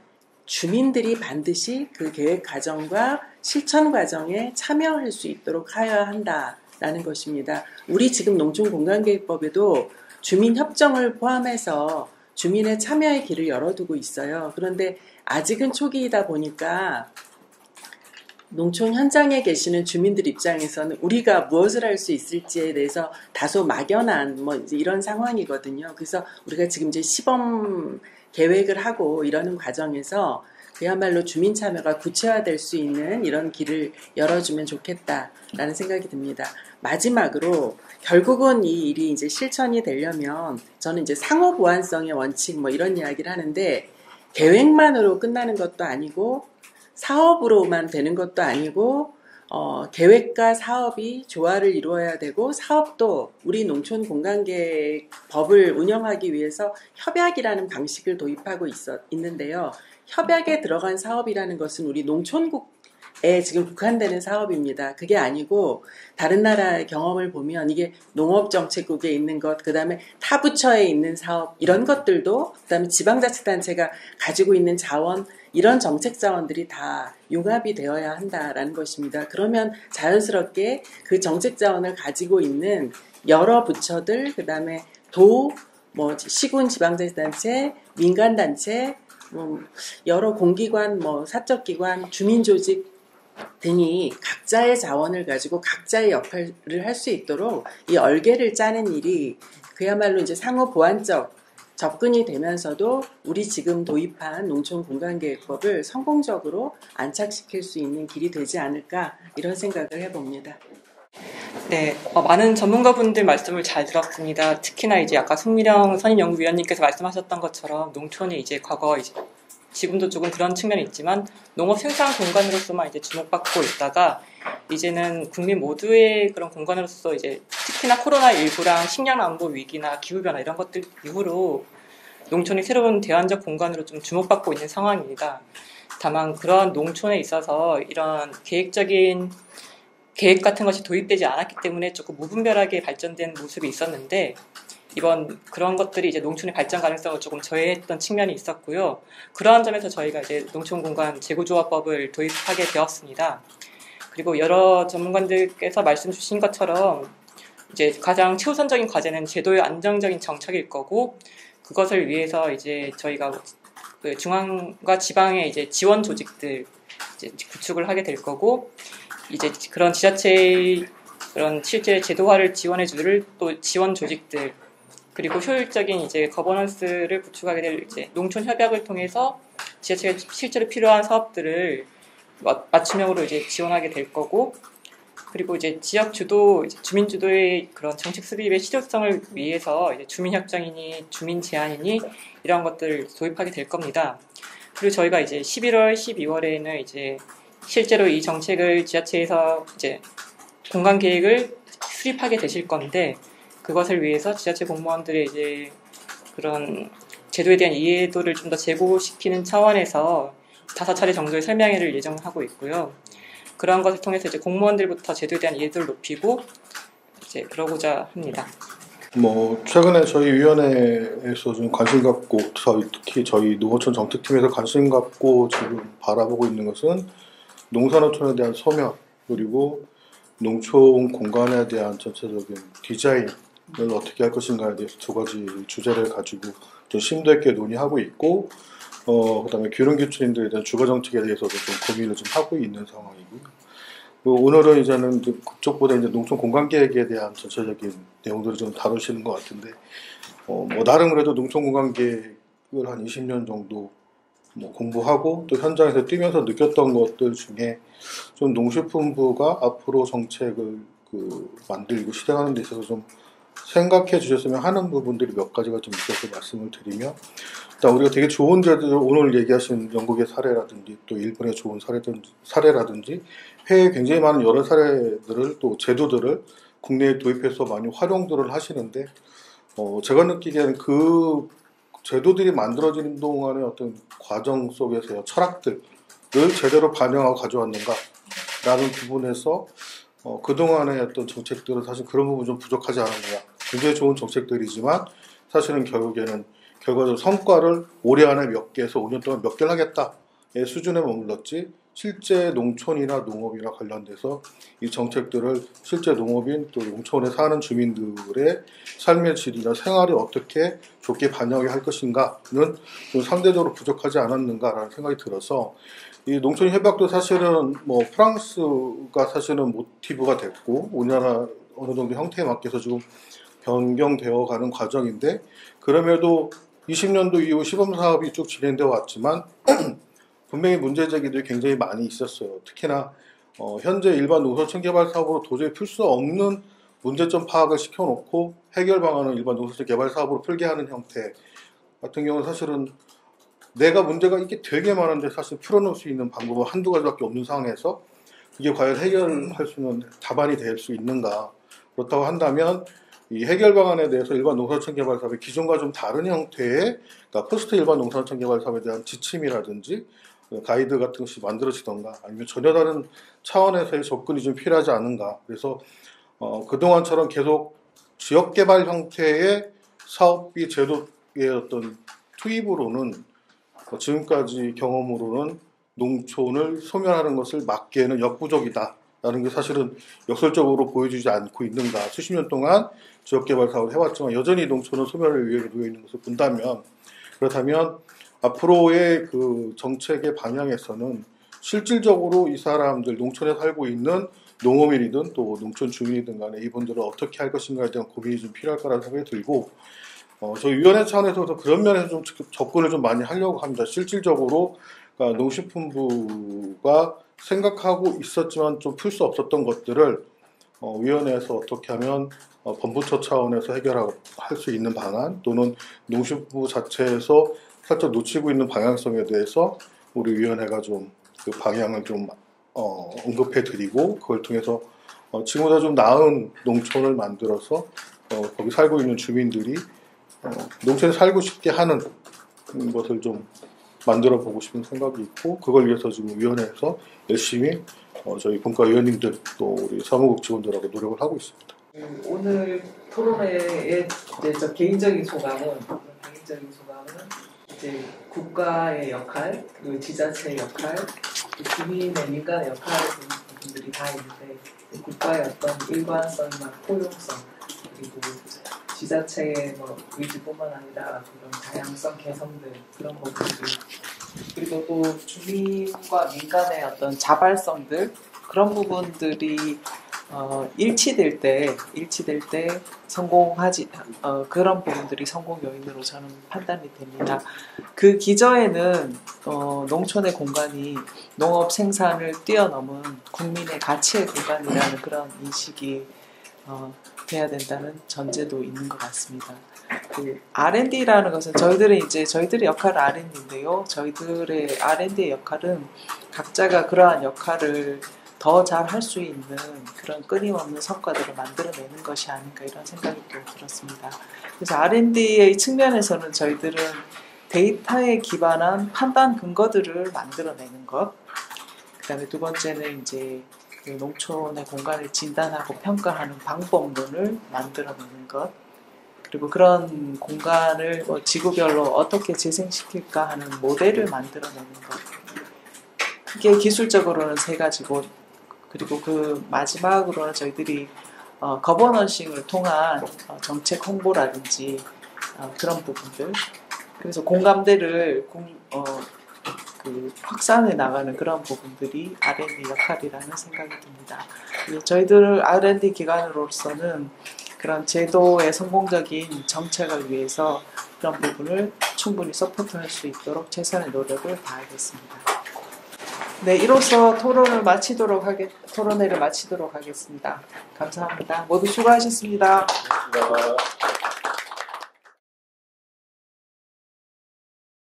주민들이 반드시 그 계획 과정과 실천 과정에 참여할 수 있도록 하여야 한다라는 것입니다. 우리 지금 농촌공간계획법에도 주민협정을 포함해서 주민의 참여의 길을 열어두고 있어요. 그런데 아직은 초기이다 보니까 농촌 현장에 계시는 주민들 입장에서는 우리가 무엇을 할 수 있을지에 대해서 다소 막연한 뭐 이제 이런 상황이거든요. 그래서 우리가 지금 이제 시범 계획을 하고 이러는 과정에서 그야말로 주민 참여가 구체화될 수 있는 이런 길을 열어주면 좋겠다라는 생각이 듭니다. 마지막으로 결국은 이 일이 이제 실천이 되려면 저는 이제 상호 보완성의 원칙 뭐 이런 이야기를 하는데 계획만으로 끝나는 것도 아니고 사업으로만 되는 것도 아니고 계획과 사업이 조화를 이루어야 되고 사업도 우리 농촌 공간계획 법을 운영하기 위해서 협약이라는 방식을 도입하고 있는데요. 협약에 들어간 사업이라는 것은 우리 농촌국에 지금 국한되는 사업입니다. 그게 아니고 다른 나라의 경험을 보면 이게 농업정책국에 있는 것, 그 다음에 타 부처에 있는 사업 이런 것들도 그 다음에 지방자치단체가 가지고 있는 자원 이런 정책 자원들이 다 융합이 되어야 한다라는 것입니다. 그러면 자연스럽게 그 정책 자원을 가지고 있는 여러 부처들, 그 다음에 뭐 시군 지방자치단체, 민간단체, 여러 공기관, 뭐 사적기관, 주민조직 등이 각자의 자원을 가지고 각자의 역할을 할 수 있도록 이 얼개를 짜는 일이 그야말로 이제 상호 보완적 접근이 되면서도 우리 지금 도입한 농촌공간계획법을 성공적으로 안착시킬 수 있는 길이 되지 않을까 이런 생각을 해봅니다. 네, 많은 전문가분들 말씀을 잘 들었습니다. 특히나 이제 아까 송미령 선임연구위원님께서 말씀하셨던 것처럼 농촌이 이제 과거 이제 지금도 조금 그런 측면이 있지만 농업 생산 공간으로서만 이제 주목받고 있다가 이제는 국민 모두의 그런 공간으로서 이제 특히나 코로나19랑 식량 안보 위기나 기후변화 이런 것들 이후로 농촌이 새로운 대안적 공간으로 좀 주목받고 있는 상황입니다. 다만 그런 농촌에 있어서 이런 계획적인 계획 같은 것이 도입되지 않았기 때문에 조금 무분별하게 발전된 모습이 있었는데 이번 그런 것들이 이제 농촌의 발전 가능성을 조금 저해했던 측면이 있었고요. 그러한 점에서 저희가 이제 농촌공간 재구조화법을 도입하게 되었습니다. 그리고 여러 전문가들께서 말씀 주신 것처럼 이제 가장 최우선적인 과제는 제도의 안정적인 정착일 거고 그것을 위해서 이제 저희가 그 중앙과 지방의 이제 지원 조직들 이제 구축을 하게 될 거고 이제 그런 지자체의 그런 실제 제도화를 지원해줄 또 지원 조직들 그리고 효율적인 이제 거버넌스를 구축하게 될 이제 농촌 협약을 통해서 지자체가 실제로 필요한 사업들을 맞춤형으로 이제 지원하게 될 거고 그리고 이제 지역 주도, 주민 주도의 그런 정책 수립의 실효성을 위해서 이제 주민 협정이니 주민 제안이니 이런 것들을 도입하게 될 겁니다. 그리고 저희가 이제 11월, 12월에는 이제 실제로 이 정책을 지자체에서 이제 공간 계획을 수립하게 되실 건데, 그것을 위해서 지자체 공무원들의 이제 그런 제도에 대한 이해도를 좀 더 제고시키는 차원에서 5차례 정도의 설명회를 예정하고 있고요. 그러한 것을 통해서 이제 공무원들부터 제도에 대한 이해도를 높이고 이제 그러고자 합니다. 최근에 저희 위원회에서 좀 관심 갖고, 특히 저희 농어촌 정책팀에서 관심 갖고 지금 바라보고 있는 것은 농산어촌에 대한 소멸, 그리고 농촌 공간에 대한 전체적인 디자인을 어떻게 할 것인가에 대해서 2가지 주제를 가지고 좀 심도 있게 논의하고 있고, 그다음에 기농기촌인들에 대한 주거 정책에 대해서도 좀 고민을 좀 하고 있는 상황이고요. 오늘은 이제는 그쪽보다 이제 농촌 공간 계획에 대한 전체적인 내용들을 좀 다루시는 것 같은데, 나름 그래도 농촌 공간 계획을 한 20년 정도 공부하고 또 현장에서 뛰면서 느꼈던 것들 중에 좀 농식품부가 앞으로 정책을 만들고 실행하는 데 있어서 좀 생각해 주셨으면 하는 부분들이 몇 가지가 좀 있어서 말씀을 드리면, 일단 우리가 되게 좋은 제들, 오늘 얘기하신 영국의 사례라든지 또 일본의 좋은 사례라든지 해외에 굉장히 많은 여러 사례들을 또 제도들을 국내에 도입해서 많이 활용들을 하시는데, 제가 느끼기에는 그 제도들이 만들어지는 동안의 어떤 과정 속에서의 철학들을 제대로 반영하고 가져왔는가라는 부분에서 그동안의 어떤 정책들은 사실 그런 부분 좀 부족하지 않았느냐. 굉장히 좋은 정책들이지만 사실은 결과적으로 성과를 올해 안에 몇 개에서 5년 동안 몇 개를 하겠다의 수준에 머물렀지, 실제 농촌이나 농업이나 관련돼서 이 정책들을 실제 농업인 또 농촌에 사는 주민들의 삶의 질이나 생활이 어떻게 좋게 반영하게 할 것인가는 좀 상대적으로 부족하지 않았는가라는 생각이 들어서, 이 농촌 협약도 사실은 프랑스가 사실은 모티브가 됐고 우리나라 어느 정도 형태에 맞게서 지금 변경되어 가는 과정인데, 그럼에도 20년도 이후 시범사업이 쭉 진행되어 왔지만 분명히 문제제기들이 굉장히 많이 있었어요. 특히나 현재 일반 농서촌 개발 사업으로 도저히 풀 수 없는 문제점 파악을 시켜놓고 해결 방안을 일반 농서촌 개발 사업으로 풀게 하는 형태 같은 경우는 사실은 내가 문제가 이게 되게 많은데 사실 풀어놓을 수 있는 방법은 한두 가지밖에 없는 상황에서 이게 과연 해결할 수 있는 답안이 될 수 있는가. 그렇다고 한다면 이 해결 방안에 대해서 일반 농산촌 개발 사업의 기존과 좀 다른 형태의, 그러니까 포스트 일반 농산촌 개발 사업에 대한 지침이라든지 가이드 같은 것이 만들어지던가, 아니면 전혀 다른 차원에서의 접근이 좀 필요하지 않은가. 그래서 그동안처럼 계속 지역개발 형태의 사업비 제도의 어떤 투입으로는 지금까지 경험으로는 농촌을 소멸하는 것을 막기에는 역부족이다라는 게 사실은 역설적으로 보여주지 않고 있는가. 수십 년 동안 지역개발 사업을 해왔지만 여전히 농촌은 소멸의 위협에 놓여 있는 것을 본다면, 그렇다면 앞으로의 그 정책의 방향에서는 실질적으로 이 사람들, 농촌에 살고 있는 농어민이든 또 농촌 주민이든 간에 이분들을 어떻게 할 것인가에 대한 고민이 좀 필요할 거라는 생각이 들고, 저희 위원회 차원에서도 그런 면에서 좀 접근을 좀 많이 하려고 합니다. 실질적으로 그러니까 농식품부가 생각하고 있었지만 좀 풀 수 없었던 것들을 위원회에서 어떻게 하면 본부처 차원에서 해결할 수 있는 방안, 또는 농식품부 자체에서 살짝 놓치고 있는 방향성에 대해서 우리 위원회가 좀 그 방향을 좀 언급해 드리고, 그걸 통해서 지금보다 좀 나은 농촌을 만들어서 거기 살고 있는 주민들이 농촌에 살고 싶게 하는 것을 좀 만들어 보고 싶은 생각이 있고, 그걸 위해서 지금 위원회에서 열심히 저희 분과위원님들 또 우리 사무국 직원들하고 노력을 하고 있습니다. 오늘 토론회의 이제 저 개인적인 소감은 이제 국가의 역할, 그리고 지자체의 역할, 주민의 민간의 역할을 보는 부분들이 다 있는데, 국가의 어떤 일관성이나 포용성, 그리고 지자체의 의지뿐만 아니라 그런 다양성 개선들, 그런 부분들, 그리고 또 주민과 민간의 어떤 자발성들, 그런 부분들이 일치될 때 성공하지, 그런 부분들이 성공 요인으로 저는 판단이 됩니다. 그 기저에는 농촌의 공간이 농업 생산을 뛰어넘은 국민의 가치의 공간이라는 그런 인식이 돼야 된다는 전제도 있는 것 같습니다. 그 R&D라는 것은 저희들의 역할은 R&D인데요. 저희들의 R&D의 역할은 각자가 그러한 역할을 더 잘 할 수 있는 그런 끊임없는 성과들을 만들어내는 것이 아닌가 이런 생각이 또 들었습니다. 그래서 R&D의 측면에서는 저희들은 데이터에 기반한 판단 근거들을 만들어내는 것, 그 다음에 두 번째는 이제 그 농촌의 공간을 진단하고 평가하는 방법론을 만들어내는 것, 그리고 그런 공간을 지구별로 어떻게 재생시킬까 하는 모델을 만들어내는 것. 그게 기술적으로는 세 가지고, 그리고 그 마지막으로는 저희들이 거버넌싱을 통한 정책 홍보라든지 그런 부분들, 그래서 공감대를 그 확산해 나가는 그런 부분들이 R&D 역할이라는 생각이 듭니다. 저희들 R&D 기관으로서는 그런 제도의 성공적인 정책을 위해서 그런 부분을 충분히 서포트할 수 있도록 최선의 노력을 다하겠습니다. 네, 이로써 토론회를 마치도록 하겠습니다. 감사합니다. 모두 수고하셨습니다. 고맙습니다.